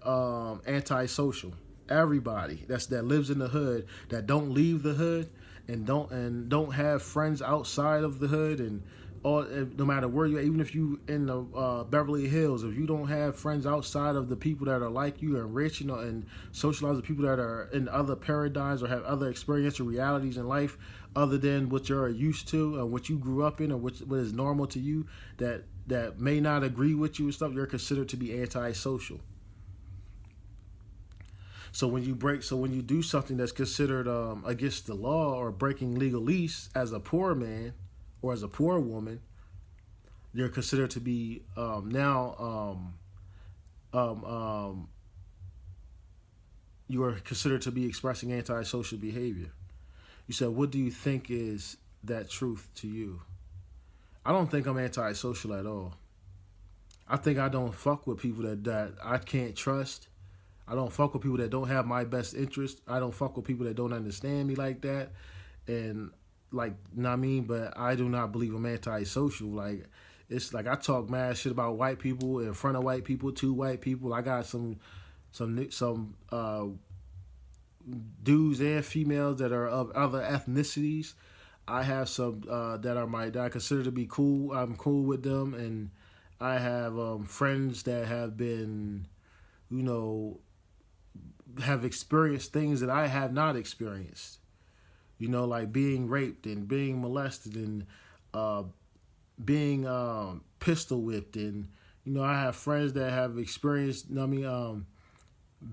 antisocial. Everybody that lives in the hood, that don't leave the hood and don't have friends outside of the hood, and no matter where you are, even if you in the Beverly Hills, if you don't have friends outside of the people that are like you and rich, and socialize with people that are in other paradigms or have other experiential realities in life other than what you're used to and what you grew up in, or what is normal to you, that may not agree with you and stuff, you're considered to be antisocial. So when you do something that's considered against the law or breaking legalese as a poor man or as a poor woman, you're considered to be you are considered to be expressing antisocial behavior. You said, what do you think is that truth to you? I don't think I'm antisocial at all. I think I don't fuck with people that I can't trust. I don't fuck with people that don't have my best interest. I don't fuck with people that don't understand me like that. And like, you know what I mean? But I do not believe I'm antisocial. Like, it's like I talk mad shit about white people in front of white people, to white people. I got some dudes and females that are of other ethnicities. I have some that I consider to be cool. I'm cool with them, and I have friends that have been, have experienced things that I have not experienced. Like being raped and being molested and being pistol whipped, and I have friends that have experienced,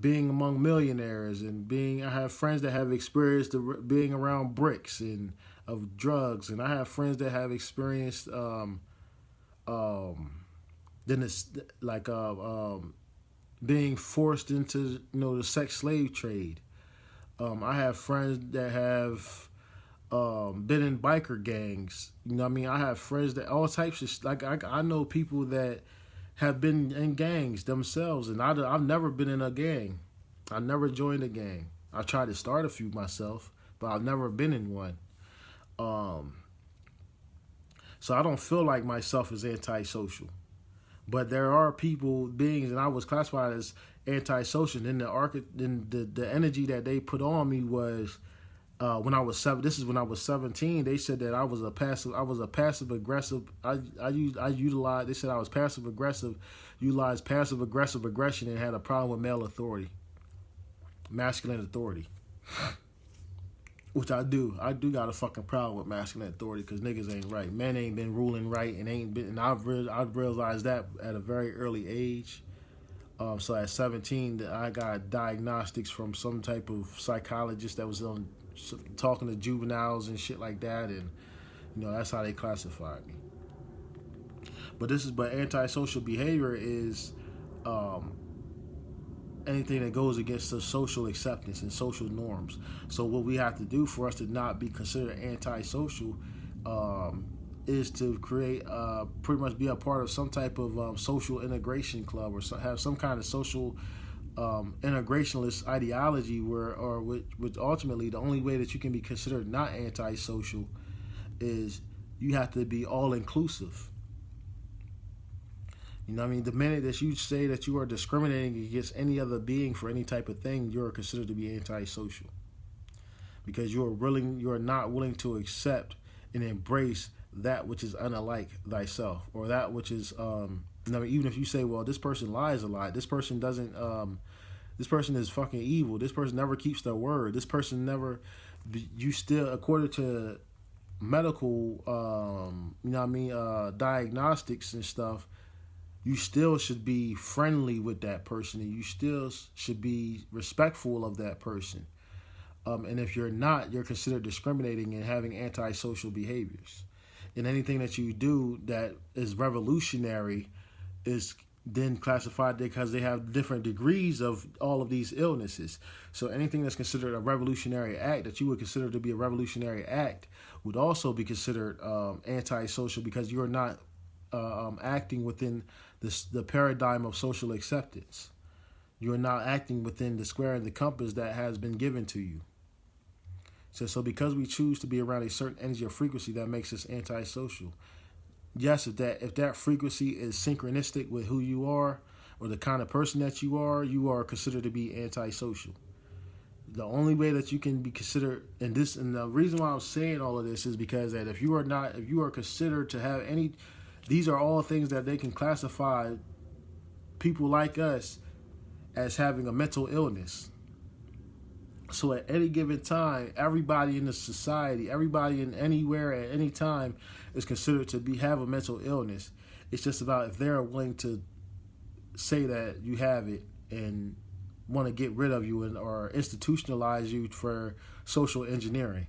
being among millionaires, and I have friends that have experienced being around bricks and of drugs, and I have friends that have experienced being forced into the sex slave trade. I have friends that have been in biker gangs. I have friends that all types of I know people that have been in gangs themselves, and I've never been in a gang. I never joined a gang. I tried to start a few myself, but I've never been in one. So I don't feel like myself as antisocial. But there are beings, and I was classified as antisocial. And the energy that they put on me was when I was 7. This is when I was 17. They said that I was a passive aggressive. They said I was passive aggressive, utilized passive aggressive aggression, and had a problem with male authority, masculine authority. Which I do. I do got a fucking problem with masculine authority, because niggas ain't right. Men ain't been ruling right, and I've realized that at a very early age. So at 17, I got diagnostics from some type of psychologist that was talking to juveniles and shit like that, and that's how they classified me. But antisocial behavior is anything that goes against the social acceptance and social norms. So what we have to do for us to not be considered antisocial is to create, pretty much be a part of some type of social integration club, or have some kind of social integrationalist ideology, which ultimately the only way that you can be considered not antisocial is you have to be all inclusive. You know what I mean? The minute that you say that you are discriminating against any other being for any type of thing, you're considered to be antisocial. Because you're not willing to accept and embrace that which is unlike thyself, or that which is even if you say, well, this person lies a lot, this person doesn't this person is fucking evil, this person never keeps their word, this person never, you still, according to medical diagnostics and stuff, you still should be friendly with that person, and you still should be respectful of that person. And if you're not, you're considered discriminating and having antisocial behaviors. And anything that you do that is revolutionary is then classified because they have different degrees of all of these illnesses. So anything that's considered a revolutionary act that you would consider to be a revolutionary act would also be considered antisocial, because you're not acting within the paradigm of social acceptance. You're not acting within the square and the compass that has been given to you. So because we choose to be around a certain energy or frequency, that makes us antisocial. Yes, if that frequency is synchronistic with who you are or the kind of person that you are considered to be antisocial. The only way that you can be considered, and the reason why I'm saying all of this is because that if you are considered to have any, these are all things that they can classify people like us as having a mental illness. So at any given time, everybody in the society, everybody in anywhere at any time is considered to have a mental illness. It's just about if they're willing to say that you have it and want to get rid of you or institutionalize you for social engineering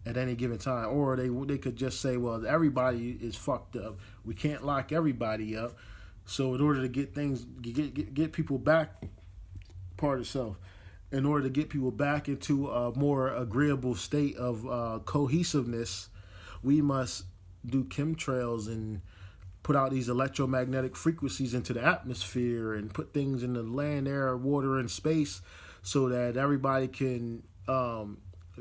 at any given time. Or they could just say, well, everybody is fucked up. We can't lock everybody up. So in order to get people back, part of self, in order to get people back into a more agreeable state of cohesiveness, we must do chemtrails and put out these electromagnetic frequencies into the atmosphere and put things in the land, air, water, and space so that everybody can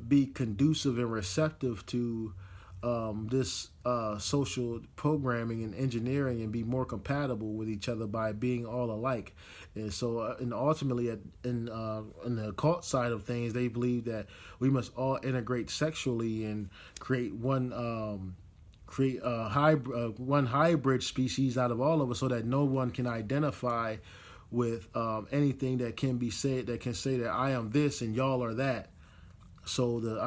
be conducive and receptive to this social programming and engineering and be more compatible with each other by being all alike. And so, and ultimately, in the occult side of things, they believe that we must all integrate sexually and create one hybrid species out of all of us, so that no one can identify with anything that can be said that can say that I am this and y'all are that. So the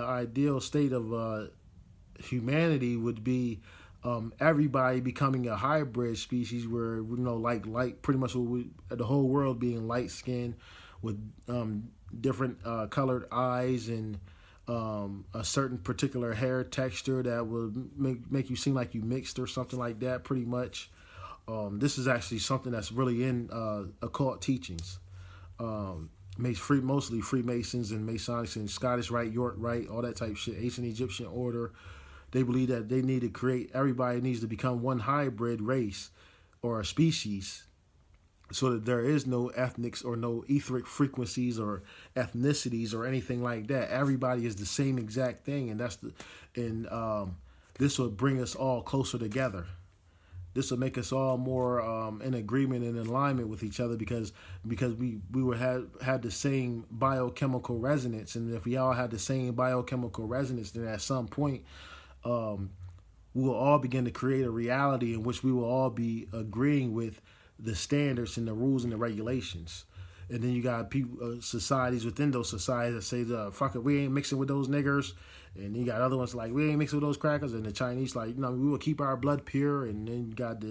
ideal state of humanity would be everybody becoming a hybrid species, where like pretty much the whole world being light skinned with different colored eyes and a certain particular hair texture that would make you seem like you mixed or something like that. Pretty much, this is actually something that's really in occult teachings. Mostly Freemasons and Masonics and Scottish Rite, York Rite, all that type shit, Ancient Egyptian order. They believe that they need to create, everybody needs to become one hybrid race or a species, so that there is no ethnics or no etheric frequencies or ethnicities or anything like that. Everybody is the same exact thing, and this will bring us all closer together. This will make us all more in agreement and in alignment with each other, because we would have the same biochemical resonance. And if we all had the same biochemical resonance, then at some point we will all begin to create a reality in which we will all be agreeing with the standards and the rules and the regulations. And then you got people, societies within those societies that say, fuck it, we ain't mixing with those niggers. And then you got other ones like, we ain't mixing with those crackers. And the Chinese like, we will keep our blood pure. And then you got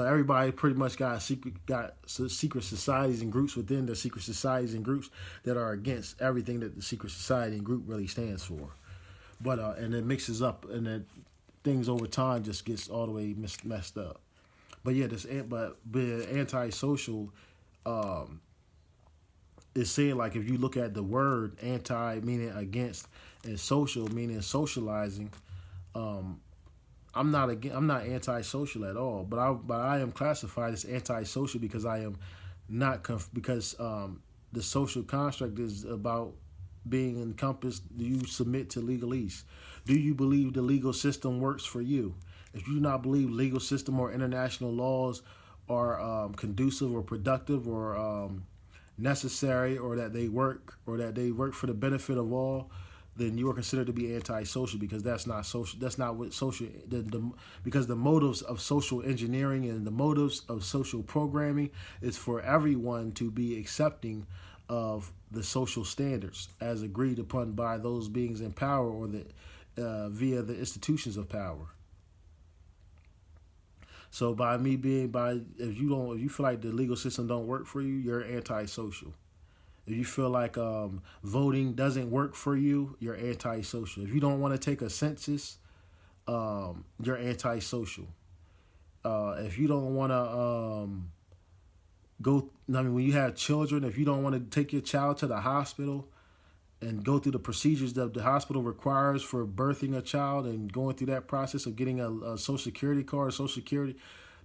everybody pretty much got secret societies and groups within the secret societies and groups that are against everything that the secret society and group really stands for. But and it mixes up, and then things over time just gets all the way messed up. But yeah, being antisocial is saying, like, if you look at the word anti meaning against and social meaning socializing, I'm not antisocial at all, but I am classified as antisocial because I am not because the social construct is about being encompassed. Do you submit to legalese? Do you believe the legal system works for you? If you do not believe legal system or international laws are conducive or productive or necessary, or that they work for the benefit of all, then you are considered to be antisocial, because that's not social. That's not what social. Because the motives of social engineering and the motives of social programming is for everyone to be accepting of the social standards as agreed upon by those beings in power, or via the institutions of power. So if you feel like the legal system don't work for you, you're antisocial. If you feel like voting doesn't work for you, you're antisocial. If you don't want to take a census, you're antisocial. If you don't want to when you have children, if you don't want to take your child to the hospital and go through the procedures that the hospital requires for birthing a child and going through that process of getting a Social Security card, Social Security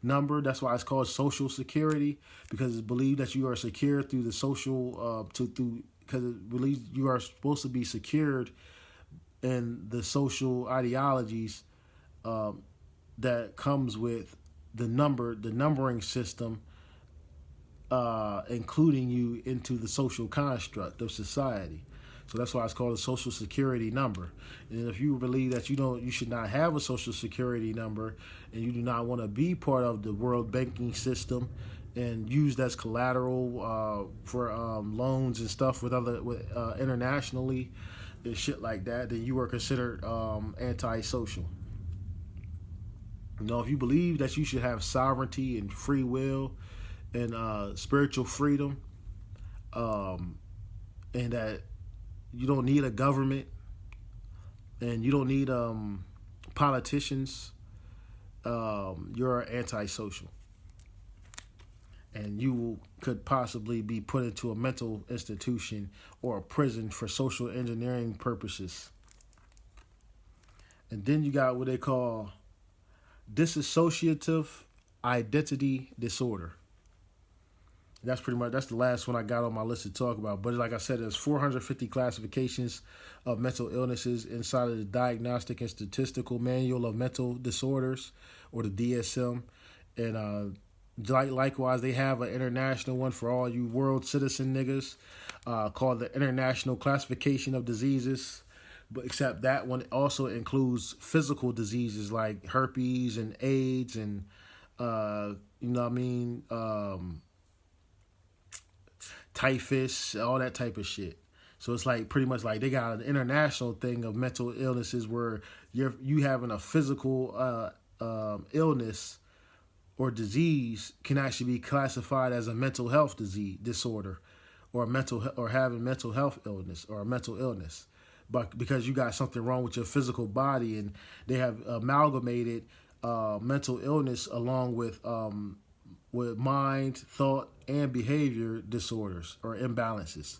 number. That's why it's called Social Security, because it's believed that you are secure through the social, because it believes you are supposed to be secured in the social ideologies that comes with the numbering system, including you into the social construct of society. So that's why it's called a Social Security number. And if you believe that you should not have a Social Security number, and you do not want to be part of the world banking system and used as collateral for loans and stuff with internationally and shit like that, then you are considered antisocial. If you believe that you should have sovereignty and free will and spiritual freedom, and that you don't need a government, and you don't need politicians, you're antisocial. And you could possibly be put into a mental institution or a prison for social engineering purposes. And then you got what they call dissociative identity disorder. That's the last one I got on my list to talk about. But like I said, there's 450 classifications of mental illnesses inside of the Diagnostic and Statistical Manual of Mental Disorders, or the DSM. And likewise, they have an international one for all you world citizen niggas, called the International Classification of Diseases. But except that one also includes physical diseases like herpes and AIDS and typhus, all that type of shit. So it's like pretty much like they got an international thing of mental illnesses where you having a physical illness or disease can actually be classified as a mental health disorder, or having mental health illness or a mental illness, but because you got something wrong with your physical body, and they have amalgamated mental illness along with mind, thought, and behavior disorders or imbalances.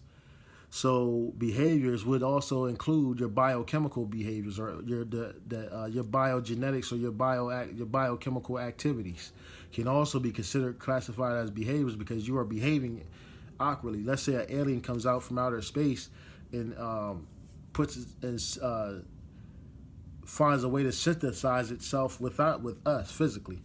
So behaviors would also include your biochemical behaviors, or your biogenetics, or your biochemical activities can also be classified as behaviors, because you are behaving awkwardly. Let's say an alien comes out from outer space and finds a way to synthesize itself with us physically,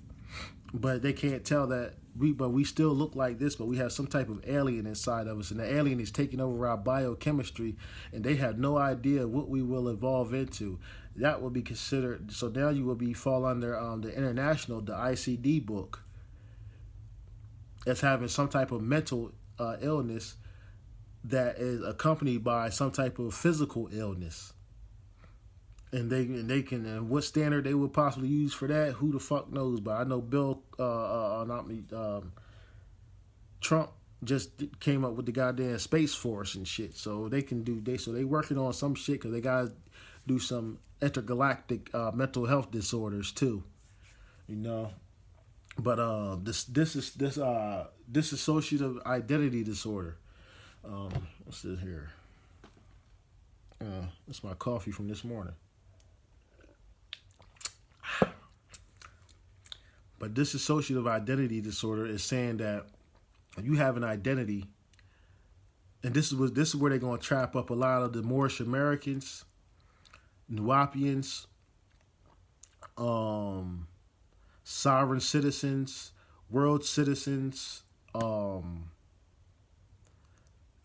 but they can't tell that we still look like this, but we have some type of alien inside of us, and the alien is taking over our biochemistry, and they have no idea what we will evolve into. That will be considered. So now you will fall under the ICD book as having some type of mental illness that is accompanied by some type of physical illness. And what standard they would possibly use for that, who the fuck knows? But I know Trump just came up with the goddamn Space Force and shit. So they working on some shit, because they gotta do some intergalactic mental health disorders too, But this dissociative identity disorder. What's this here? It's my coffee from this morning. But dissociative identity disorder is saying that you have an identity, and this is where they're going to trap up a lot of the Moorish Americans, Nuwapians, sovereign citizens, world citizens, a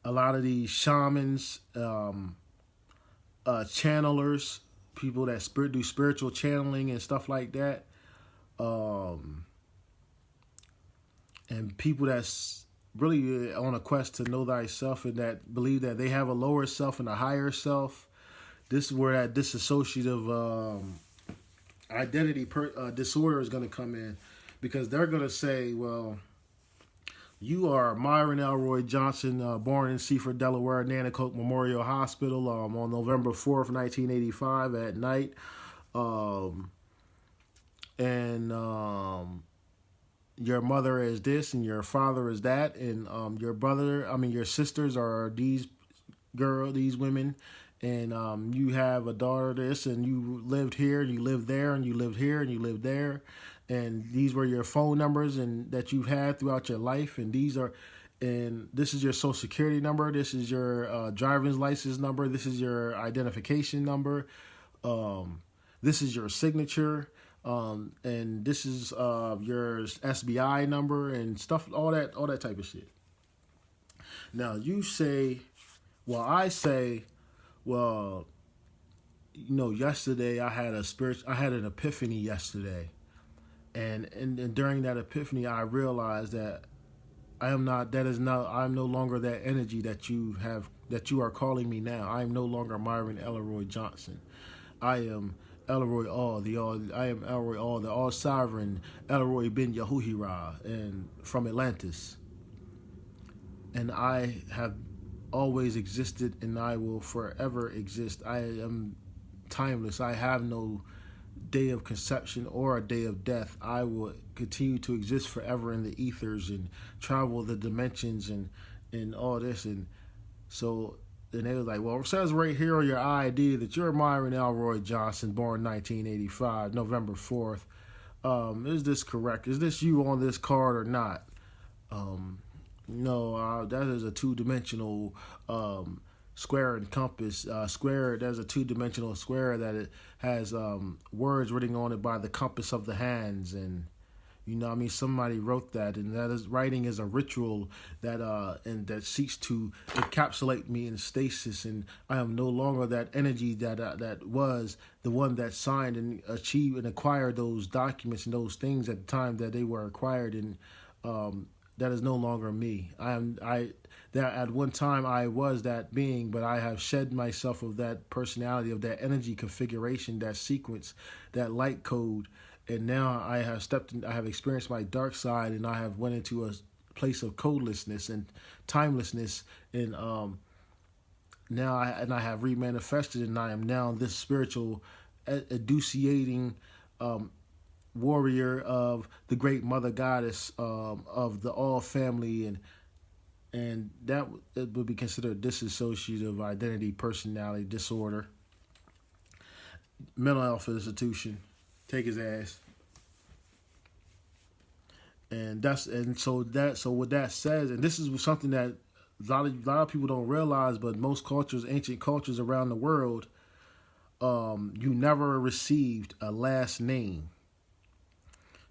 lot of these shamans, channelers, people that do spiritual channeling and stuff like that, and people that's really on a quest to know thyself and that believe that they have a lower self and a higher self. This is where that disassociative identity disorder is going to come in, because they're going to say, well, you are Myron Elroy Johnson, born in Seaford, Delaware, Nanticoke Memorial Hospital on November 4th, 1985 at night. Your mother is this and your father is that. And your sisters are these women. And you have a daughter this, and you lived here, and you lived there, and you lived here, and you lived there. And these were your phone numbers and that you've had throughout your life. And this is your social security number. This is your driver's license number. This is your identification number. This is your signature. And this is your SBI number and stuff, all that type of shit. Now you say, I say, yesterday I had an epiphany yesterday. And during that epiphany, I realized that I'm no longer that energy that you are calling me now. I am no longer Myron Elroy Johnson. I am Elroy I am Elroy the all sovereign Elroy Ben Yahuwah, and from Atlantis. And I have always existed, and I will forever exist. I am timeless. I have no day of conception or a day of death. I will continue to exist forever in the ethers and travel the dimensions and all this. And so then they was like, well, it says right here on your ID that you're Myron Elroy Johnson, born 1985, November 4th. Is this correct? Is this you on this card or not? No, that is a two-dimensional square and compass. There's a two-dimensional square that it has words written on it by the compass of the hands. And somebody wrote that, and writing is a ritual that seeks to encapsulate me in stasis, and I am no longer that energy that was the one that signed and achieved and acquired those documents and those things at the time that they were acquired, and that is no longer me. That at one time I was that being, but I have shed myself of that personality, of that energy configuration, that sequence, that light code. And now I have experienced my dark side, and I have went into a place of codelessness and timelessness. And now I have remanifested, and I am now this spiritual elucidating warrior of the great mother goddess of the all family, and that would be considered dissociative identity personality disorder, mental health institution. Take his ass. So what that says, and this is something that a lot of people don't realize, but most cultures, ancient cultures around the world, you never received a last name.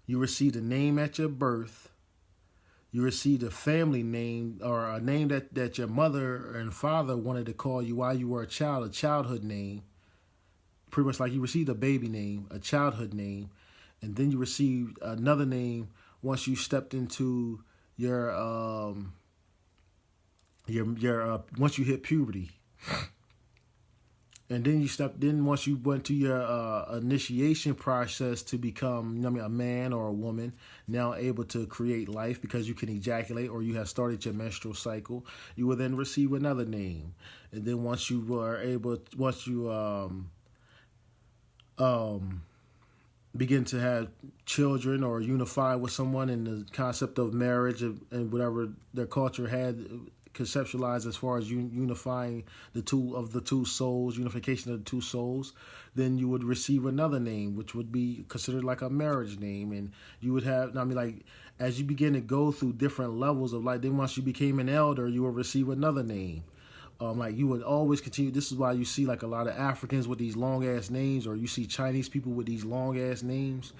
You received a name at your birth. You received a family name, or a name that your mother and father wanted to call you while you were a child, a childhood name. Pretty much like you received a baby name, a childhood name, and then you received another name once you stepped into your once you hit puberty. And then once you went to your initiation process to become a man or a woman, now able to create life because you can ejaculate or you have started your menstrual cycle, you will then receive another name. And then once you begin to have children or unify with someone in the concept of marriage and whatever their culture had conceptualized as far as unifying the two souls, unification of the two souls, then you would receive another name, which would be considered like a marriage name. And you would have, as you begin to go through different levels of life, then once you became an elder, you will receive another name. Like you would always continue. This is why you see like a lot of Africans with these long ass names, or you see Chinese people with these long ass names.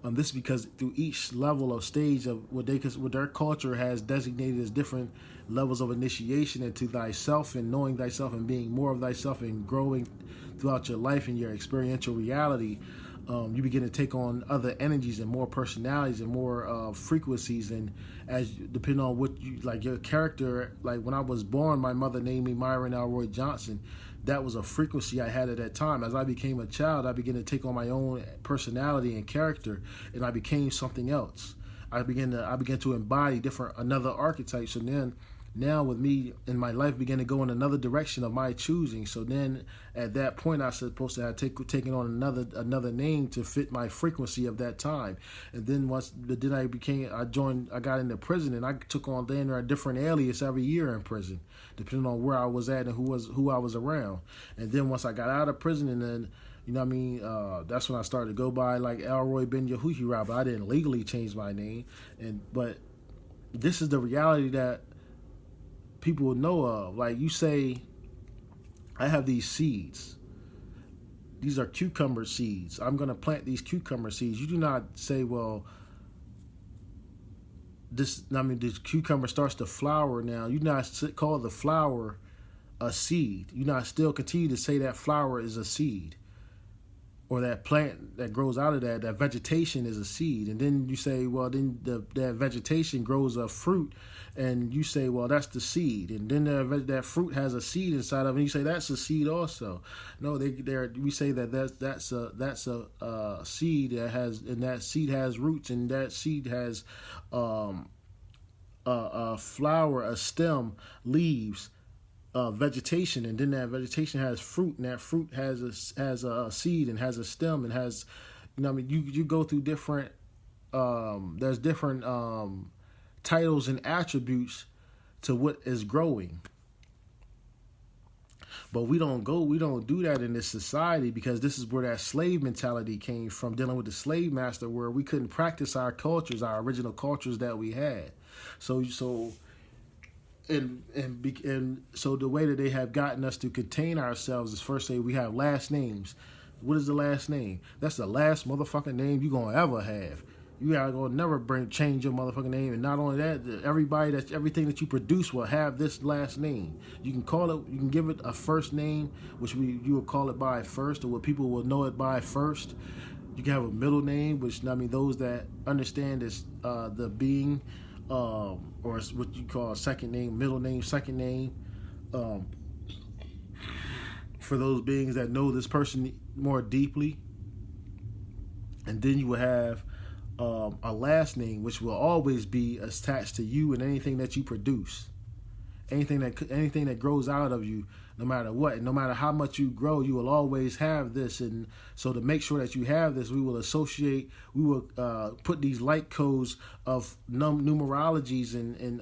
This is because through each level of stage of what their culture has designated as different levels of initiation into thyself and knowing thyself and being more of thyself and growing throughout your life and your experiential reality. You begin to take on other energies and more personalities and more frequencies, and as depending on what you like your character. Like when I was born, my mother named me Myron Elroy Johnson. That was a frequency I had at that time. As I became a child, I began to take on my own personality and character, and I became something else. I began to embody another archetype. So then, now with me in my life began to go in another direction of my choosing. So then at that point I was supposed to have taken on another name to fit my frequency of that time. And then I got into prison, and I took on then a different alias every year in prison, depending on where I was at and who I was around. And then once I got out of prison, and then that's when I started to go by like Elroy Ben Yahuhi Ra, but I didn't legally change my name. But this is the reality that people will know of. Like you say, I have these seeds. These are cucumber seeds. I'm going to plant these cucumber seeds. You do not say, well, this cucumber starts to flower now. You do not call the flower a seed. You not still continue to say that flower is a seed. Or that plant that grows out of that vegetation is a seed. And then you say, well, then that vegetation grows a fruit, and you say, well, that's the seed. And then that fruit has a seed inside of it, and you say that's a seed also. No, we say that's a seed that has, and that seed has roots, and that seed has a flower, a stem, leaves, vegetation, and then that vegetation has fruit, and that fruit has a seed and has a stem and has, you go through different, there's different titles and attributes to what is growing. But we don't do that in this society, because this is where that slave mentality came from, dealing with the slave master, where we couldn't practice our cultures, our original cultures that we had. So the way that they have gotten us to contain ourselves is first say we have last names. What is the last name? That's the last motherfucking name you gonna ever have. You are gonna never change your motherfucking name. And not only that, everything that you produce will have this last name. You can give it a first name, which you will call it by first, or what people will know it by first. You can have a middle name, which those that understand this, the being, or what you call a second name, middle name, second name, for those beings that know this person more deeply. And then you will have a last name, which will always be attached to you and anything that you produce, anything that grows out of you, no matter what, and no matter how much you grow, you will always have this. And so to make sure that you have this, we will put these light codes of numerologies and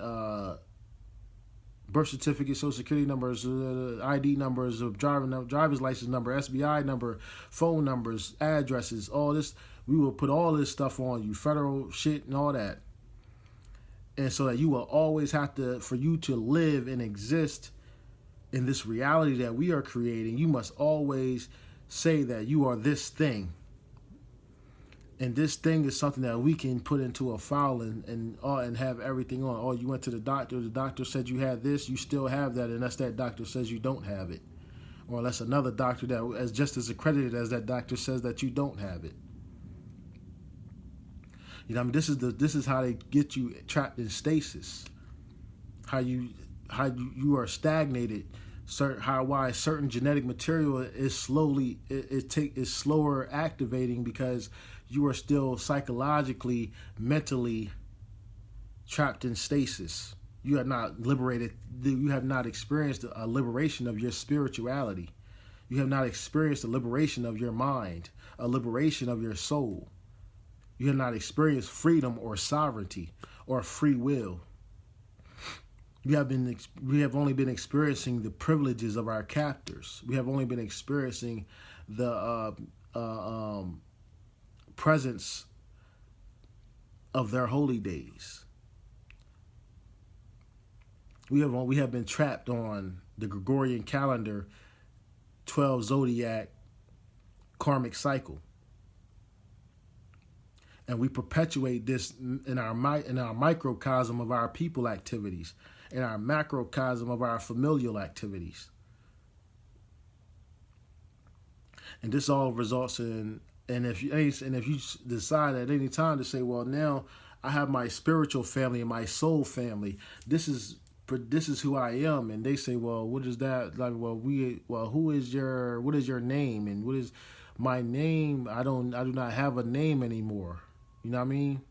birth certificate, social security numbers, ID numbers, of driver's license number, SBI number, phone numbers, addresses, all this. We will put all this stuff on you, federal shit and all that. And so that you will always for you to live and exist in this reality that we are creating, you must always say that you are this thing. And this thing is something that we can put into a file and have everything on. Oh, you went to the doctor said you had this, you still have that, unless that doctor says you don't have it. Or unless another doctor that is just as accredited as that doctor says that you don't have it. This is how they get you trapped in stasis. How you are stagnated. Why certain genetic material is slower activating, because you are still psychologically, mentally trapped in stasis. You have not liberated. You have not experienced a liberation of your spirituality. You have not experienced a liberation of your mind, a liberation of your soul. You have not experienced freedom or sovereignty or free will. We have only been experiencing the privileges of our captors. We have only been experiencing the presence of their holy days. We have been trapped on the Gregorian calendar, 12 zodiac karmic cycle. And we perpetuate this in our microcosm of our people activities, in our macrocosm of our familial activities. And this all results in, and if you decide at any time to say, well, now I have my spiritual family and my soul family, this is who I am, and they say, well, what is that? Like, what is your name, and what is my name? I do not have a name anymore. You know what I mean?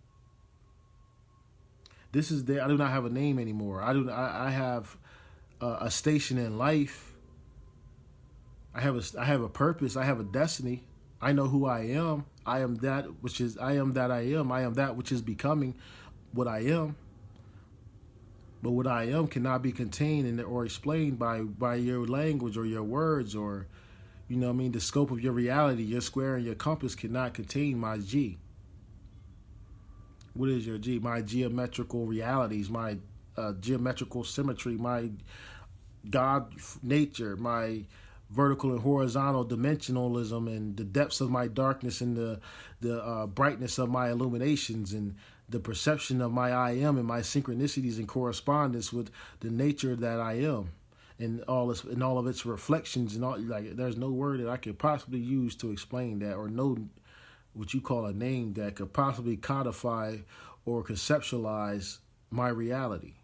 I do not have a name anymore. I have a station in life. I have a purpose. I have a destiny. I know who I am. I am that I am that I am. I am that which is becoming what I am. But what I am cannot be contained or explained by your language or your words, or, you know what I mean, the scope of your reality. Your square and your compass cannot contain my G. What is your G? My geometrical realities, my geometrical symmetry, my God nature, my vertical and horizontal dimensionalism, and the depths of my darkness, and the brightness of my illuminations, and the perception of my I am, and my synchronicities in correspondence with the nature that I am, and all of its reflections, and all, like, there's no word that I could possibly use to explain that, or no what you call a name that could possibly codify or conceptualize my reality.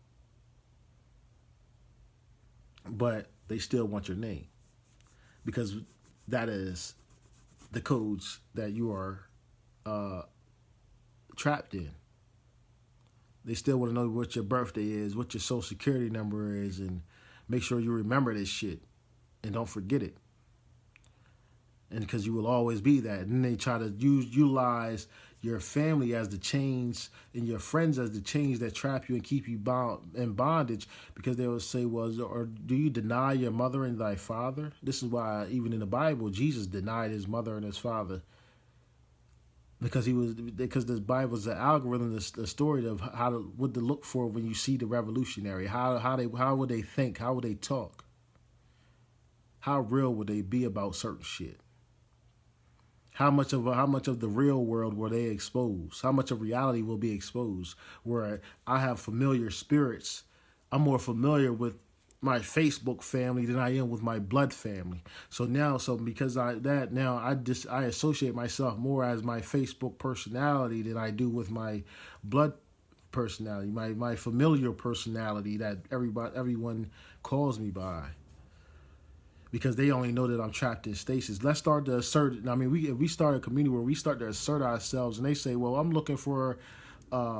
But they still want your name, because that is the codes that you are trapped in. They still want to know what your birthday is, what your social security number is, and make sure you remember this shit and don't forget it. And because you will always be that. And then they try to utilize your family as the chains and your friends as the chains that trap you and keep you in bondage, because they will say, well, or do you deny your mother and thy father? This is why even in the Bible, Jesus denied his mother and his father. Because the Bible is an algorithm, the story of what to look for when you see the revolutionary. How would they think? How would they talk? How real would they be about certain shit? How much of the real world were they exposed? How much of reality will be exposed? Where I have familiar spirits, I'm more familiar with my Facebook family than I am with my blood family. So because I associate myself more as my Facebook personality than I do with my blood personality, my familiar personality that everyone calls me by. Because they only know that I'm trapped in stasis. Let's start to assert. I mean, if we start a community where we start to assert ourselves, and they say, "Well, I'm looking for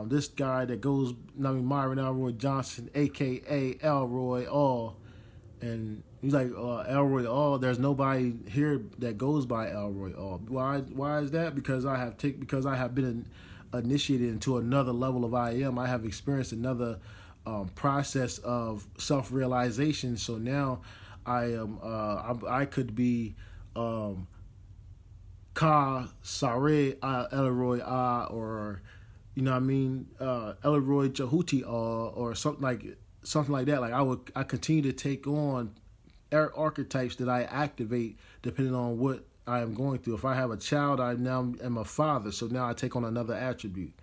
this guy that goes, Myron Elroy Johnson, a.k.a. Elroy All," and he's like, "Elroy All." There's nobody here that goes by Elroy All. Why is that? Because I have been initiated into another level of I am. I have experienced another process of self-realization. So now I could be Ka Sare Elroy or you know what I mean, Elroy Jahuti or something like that. Like I continue to take on archetypes that I activate depending on what I am going through. If I have a child, I now am a father, so now I take on another attribute.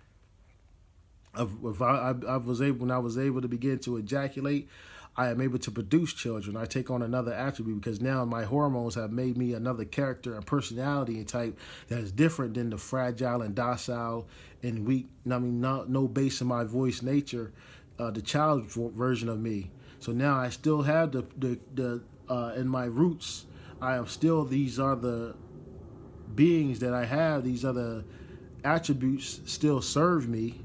When I was able to begin to ejaculate, I am able to produce children. I take on another attribute because now my hormones have made me another character and personality type that is different than the fragile and docile and weak, no bass in my voice nature, the child version of me. So now I still have the in my roots, I am still, these are the beings that I have, these other attributes still serve me,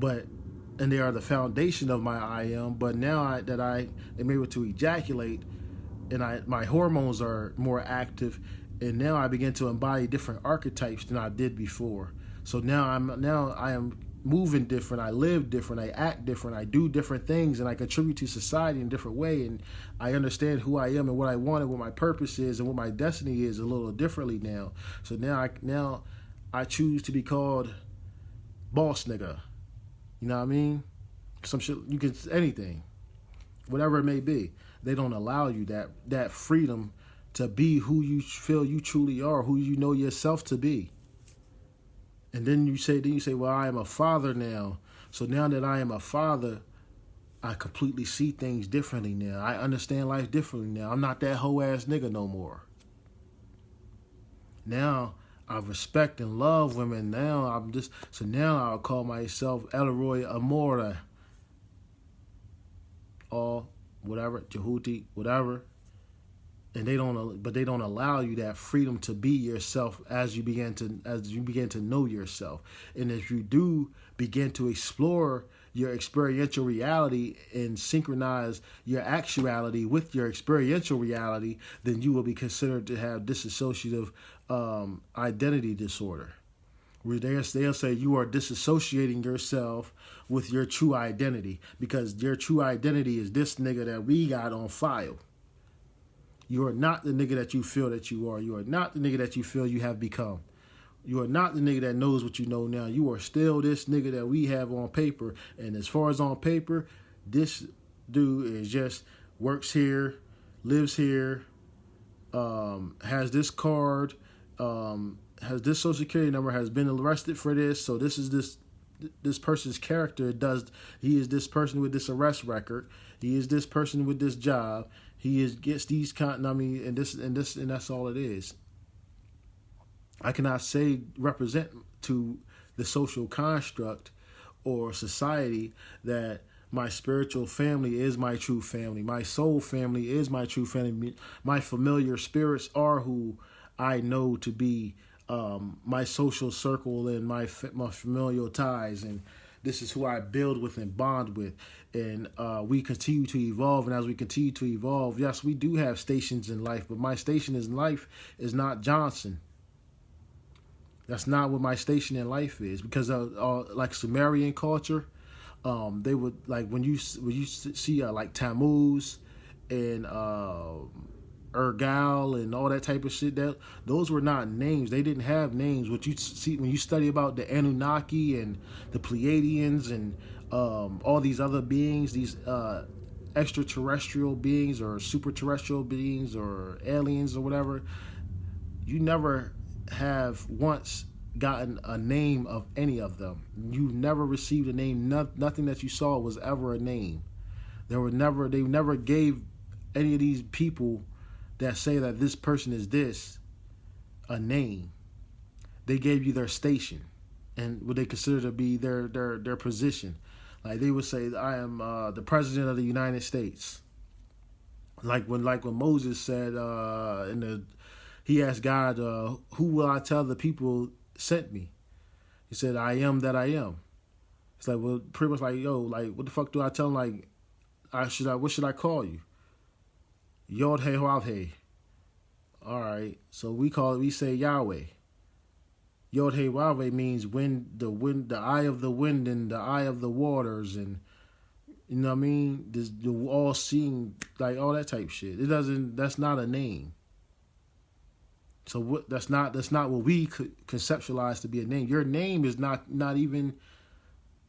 and they are the foundation of my I am. But now that I am able to ejaculate, and my hormones are more active, and now I begin to embody different archetypes than I did before. So now I am moving different, I live different, I act different, I do different things, and I contribute to society in a different way, and I understand who I am and what I want and what my purpose is and what my destiny is a little differently now. So now I choose to be called boss nigga. You know what I mean? Some shit, you can, anything, whatever it may be. They don't allow you that freedom to be who you feel you truly are, who you know yourself to be. And then you say, well, I am a father now. So now that I am a father, I completely see things differently now. I understand life differently now. I'm not that hoe ass nigga no more. Now I respect and love women. Now I'll call myself Elroy Amora, or whatever, Jehuti, whatever. And they don't allow you that freedom to be yourself as you begin to know yourself. And if you do begin to explore your experiential reality and synchronize your actuality with your experiential reality, then you will be considered to have dissociative identity disorder. Where they'll say you are disassociating yourself with your true identity, because your true identity is this nigga that we got on file. You are not the nigga that you feel that you are. You are not the nigga that you feel you have become. You are not the nigga that knows what you know now. You are still this nigga that we have on paper. And as far as on paper, this dude is just works here, lives here, has this card, has this social security number, has been arrested for this. So this is this person's character. He is this person with this arrest record. He is this person with this job. Gets these and that's all it is. I cannot represent to the social construct or society that my spiritual family is my true family. My soul family is my true family. My familiar spirits are who I know to be my social circle and my familial ties, and this is who I build with and bond with. And we continue to evolve. And as we continue to evolve, yes, we do have stations in life, but my station in life is not Johnson. That's not what my station in life is. Because like Sumerian culture, they would, like, when you see like Tammuz and Ergal and all that type of shit, those were not names. They didn't have names. What you see when you study about the Anunnaki and the Pleiadians and all these other beings, these extraterrestrial beings or super terrestrial beings or aliens or whatever, you never have once gotten a name of any of them. You never received a name. Nothing that you saw was ever a name. They never gave any of these people that say that this person is this a name. They gave you their station and what they consider to be their position. Like they would say, I am the president of the United States. Like when Moses said he asked God, who will I tell the people sent me? He said, I am that I am. It's like, well, pretty much like, yo, like, what the fuck do I tell them? Like, what should I call you? Yod He Wav He. All right, so we say Yahweh. Yod He Wav He means the eye of the wind and the eye of the waters, and you know what I mean? The all seeing, like all that type shit. That's not a name. So that's not what we could conceptualize to be a name. Your name is not even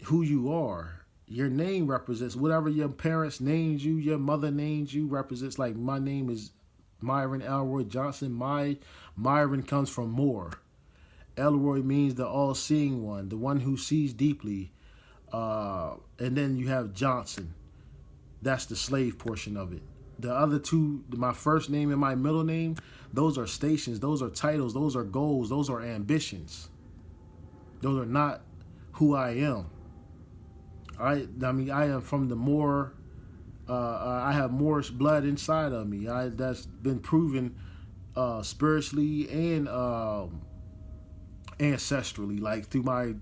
who you are. Your name represents whatever your parents named you, your mother named you, represents. Like my name is Myron Elroy Johnson. Myron comes from Moore. Elroy means the all-seeing one, the one who sees deeply. And then you have Johnson. That's the slave portion of it. The other two, my first name and my middle name, those are stations, those are titles, those are goals, those are ambitions. Those are not who I am. I am from the Moor. I have Moorish blood inside of me. That's been proven spiritually and ancestrally, like through my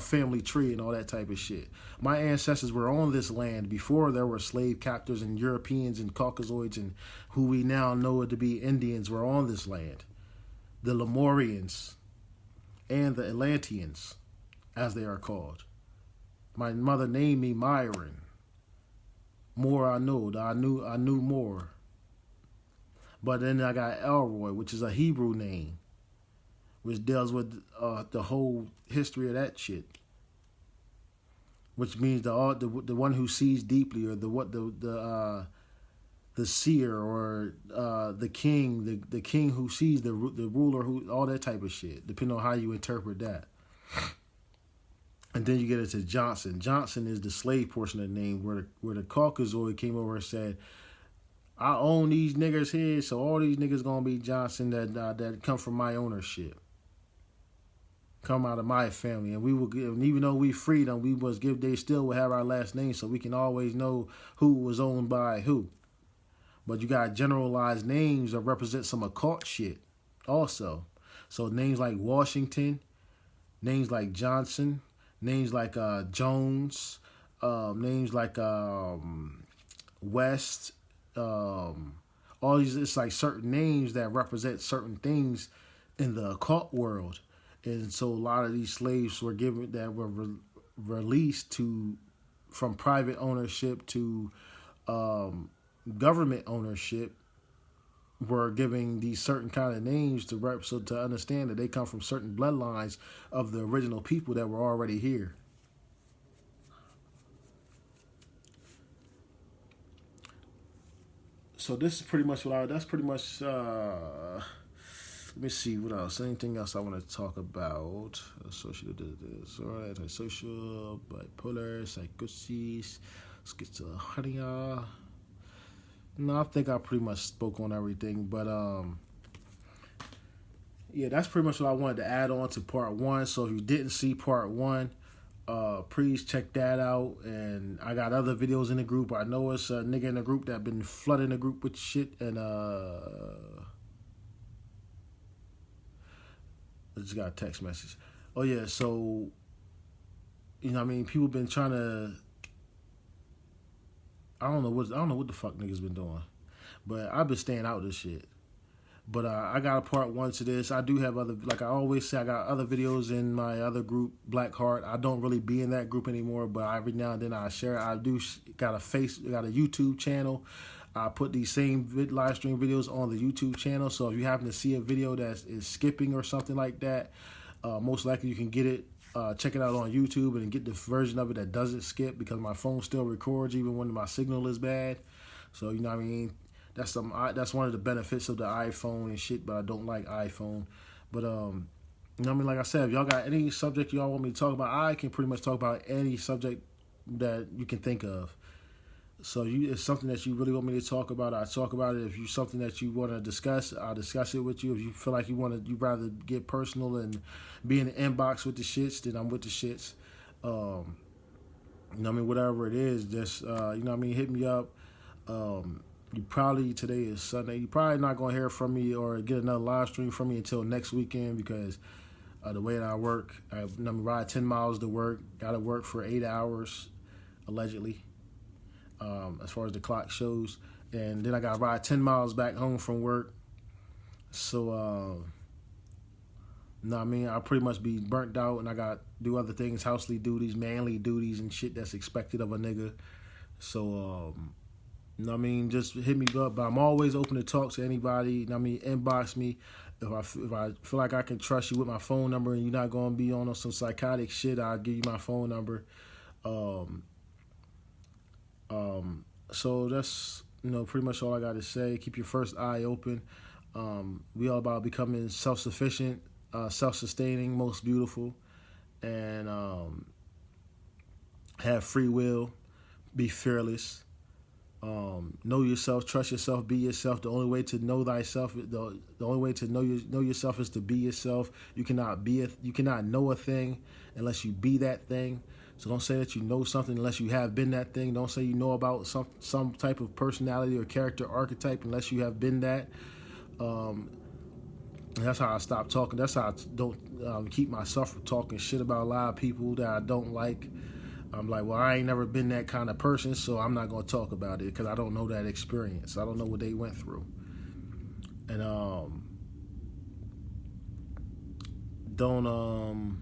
family tree and all that type of shit. My ancestors were on this land before there were slave captors and Europeans and Caucasoids and who we now know to be Indians were on this land. The Lemurians and the Atlanteans, as they are called. My mother named me Myron. More I knew more. But then I got Elroy, which is a Hebrew name, which deals with the whole history of that shit. Which means the one who sees deeply, or the the seer or the king, the king who sees, the ruler who, all that type of shit, depending on how you interpret that. And then you get into Johnson. Johnson is the slave portion of the name, where the Caucasoid came over and said, I own these niggas here, so all these niggas gonna be Johnson that come from my ownership, come out of my family, and we will give. And even though we freed them, we must give. They still will have our last name, so we can always know who was owned by who. But you got generalized names that represent some occult shit, also. So names like Washington, names like Johnson, names like Jones, names like West. All these, it's like certain names that represent certain things in the occult world. And so a lot of these slaves were given, that were released from private ownership to government ownership, were giving these certain kind of names to understand that they come from certain bloodlines of the original people that were already here. So this is pretty much that's pretty much, let me see what else. Anything else I want to talk about? Social, bipolar, psychosis, schizophrenia. No, I think I pretty much spoke on everything. But, yeah, that's pretty much what I wanted to add on to part 1. So if you didn't see part 1, please check that out. And I got other videos in the group. I know it's a nigga in the group that been flooding the group with shit. And I just got a text message. Oh yeah, so you know what I mean, people been trying to, I don't know what the fuck niggas been doing. But I've been staying out of this shit. But I got a part 1 to this. I do have other, like I always say, I got other videos in my other group, Black Heart. I don't really be in that group anymore, but every now and then I share it. I do got a YouTube channel. I put these same live stream videos on the YouTube channel. So if you happen to see a video that is skipping or something like that, most likely you can get it. Check it out on YouTube and get the version of it that doesn't skip, because my phone still records even when my signal is bad. So you know what I mean. That's one of the benefits of the iPhone and shit, but I don't like iPhone. But you know what I mean, like I said, if y'all got any subject y'all want me to talk about, I can pretty much talk about any subject that you can think of. So if it's something that you really want me to talk about, I'll talk about it. If you something that you want to discuss, I'll discuss it with you. If you feel like you'd rather get personal and be in the inbox with the shits, then I'm with the shits. You know what I mean, whatever it is, just you know what I mean, hit me up. Today is Sunday. You're probably not going to hear from me or get another live stream from me until next weekend, because the way that I work, I ride 10 miles to work, got to work for 8 hours, allegedly, as far as the clock shows. And then I got to ride 10 miles back home from work. So, know what I mean? I'll pretty much be burnt out, and I got to do other things, housely duties, manly duties, and shit that's expected of a nigga. So, you know what I mean? Just hit me up. But I'm always open to talk to anybody. You know what I mean? Inbox me. If I feel like I can trust you with my phone number and you're not going to be on some psychotic shit, I'll give you my phone number. So that's, you know, pretty much all I got to say. Keep your first eye open. We all about becoming self-sufficient, self-sustaining, most beautiful, and have free will, be fearless. Know yourself, trust yourself, be yourself. The only way to know thyself, the only way to know yourself is to be yourself. You cannot know a thing unless you be that thing. So don't say that you know something unless you have been that thing. Don't say you know about some type of personality or character archetype unless you have been that. And that's how I stop talking. That's how I don't keep myself from talking shit about a lot of people that I don't like. I'm like, well, I ain't never been that kind of person, so I'm not going to talk about it because I don't know that experience. I don't know what they went through. And don't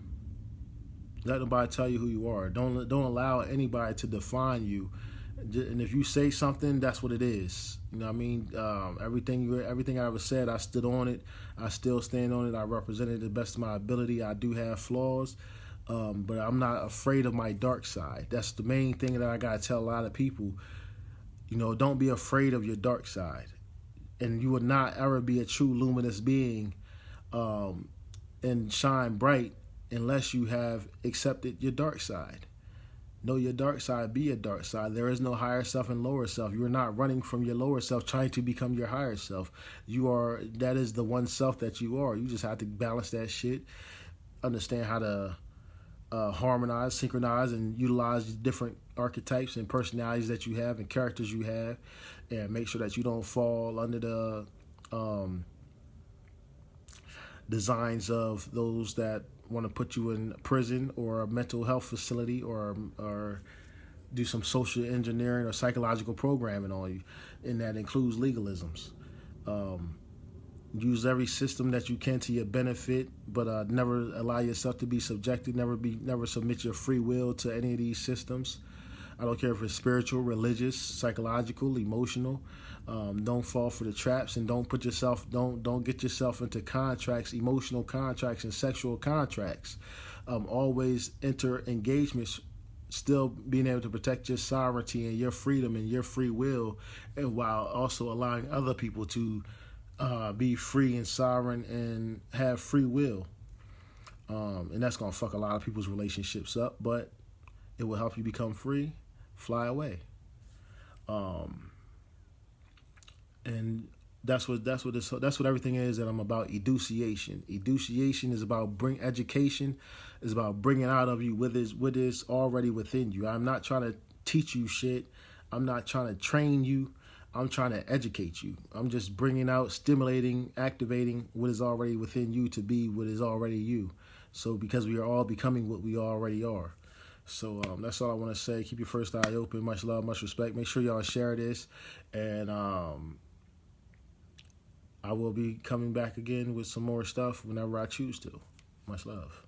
let nobody tell you who you are. Don't allow anybody to define you. And if you say something, that's what it is. You know what I mean? Everything I ever said, I stood on it. I still stand on it. I represented it to the best of my ability. I do have flaws. But I'm not afraid of my dark side. That's the main thing that I gotta tell a lot of people. Don't be afraid of your dark side. And you will not ever be a true luminous being and shine bright unless you have accepted your dark side. Know your dark side, be your dark side. There is no higher self and lower self. You are not running from your lower self trying to become your higher self. That is the one self that you are. You just have to balance that shit, understand how to harmonize, synchronize, and utilize different archetypes and personalities that you have and characters you have, and make sure that you don't fall under the designs of those that want to put you in prison or a mental health facility or do some social engineering or psychological programming on you, and that includes legalisms. Use every system that you can to your benefit, but never allow yourself to be subjected. Never submit your free will to any of these systems. I don't care if it's spiritual, religious, psychological, emotional. Don't fall for the traps, and don't get yourself into contracts, emotional contracts, and sexual contracts. Always enter engagements, still being able to protect your sovereignty and your freedom and your free will, and while also allowing other people to be free and sovereign and have free will. And that's gonna fuck a lot of people's relationships up, but it will help you become free. Fly away. And that's what everything is that I'm about. Educiation. Educiation is about education is about bringing out of you what is already within you. I'm not trying to teach you shit. I'm not trying to train you. I'm trying to educate you. I'm just bringing out, stimulating, activating what is already within you to be what is already you. So because we are all becoming what we already are. So that's all I want to say. Keep your first eye open. Much love, much respect. Make sure y'all share this. And I will be coming back again with some more stuff whenever I choose to. Much love.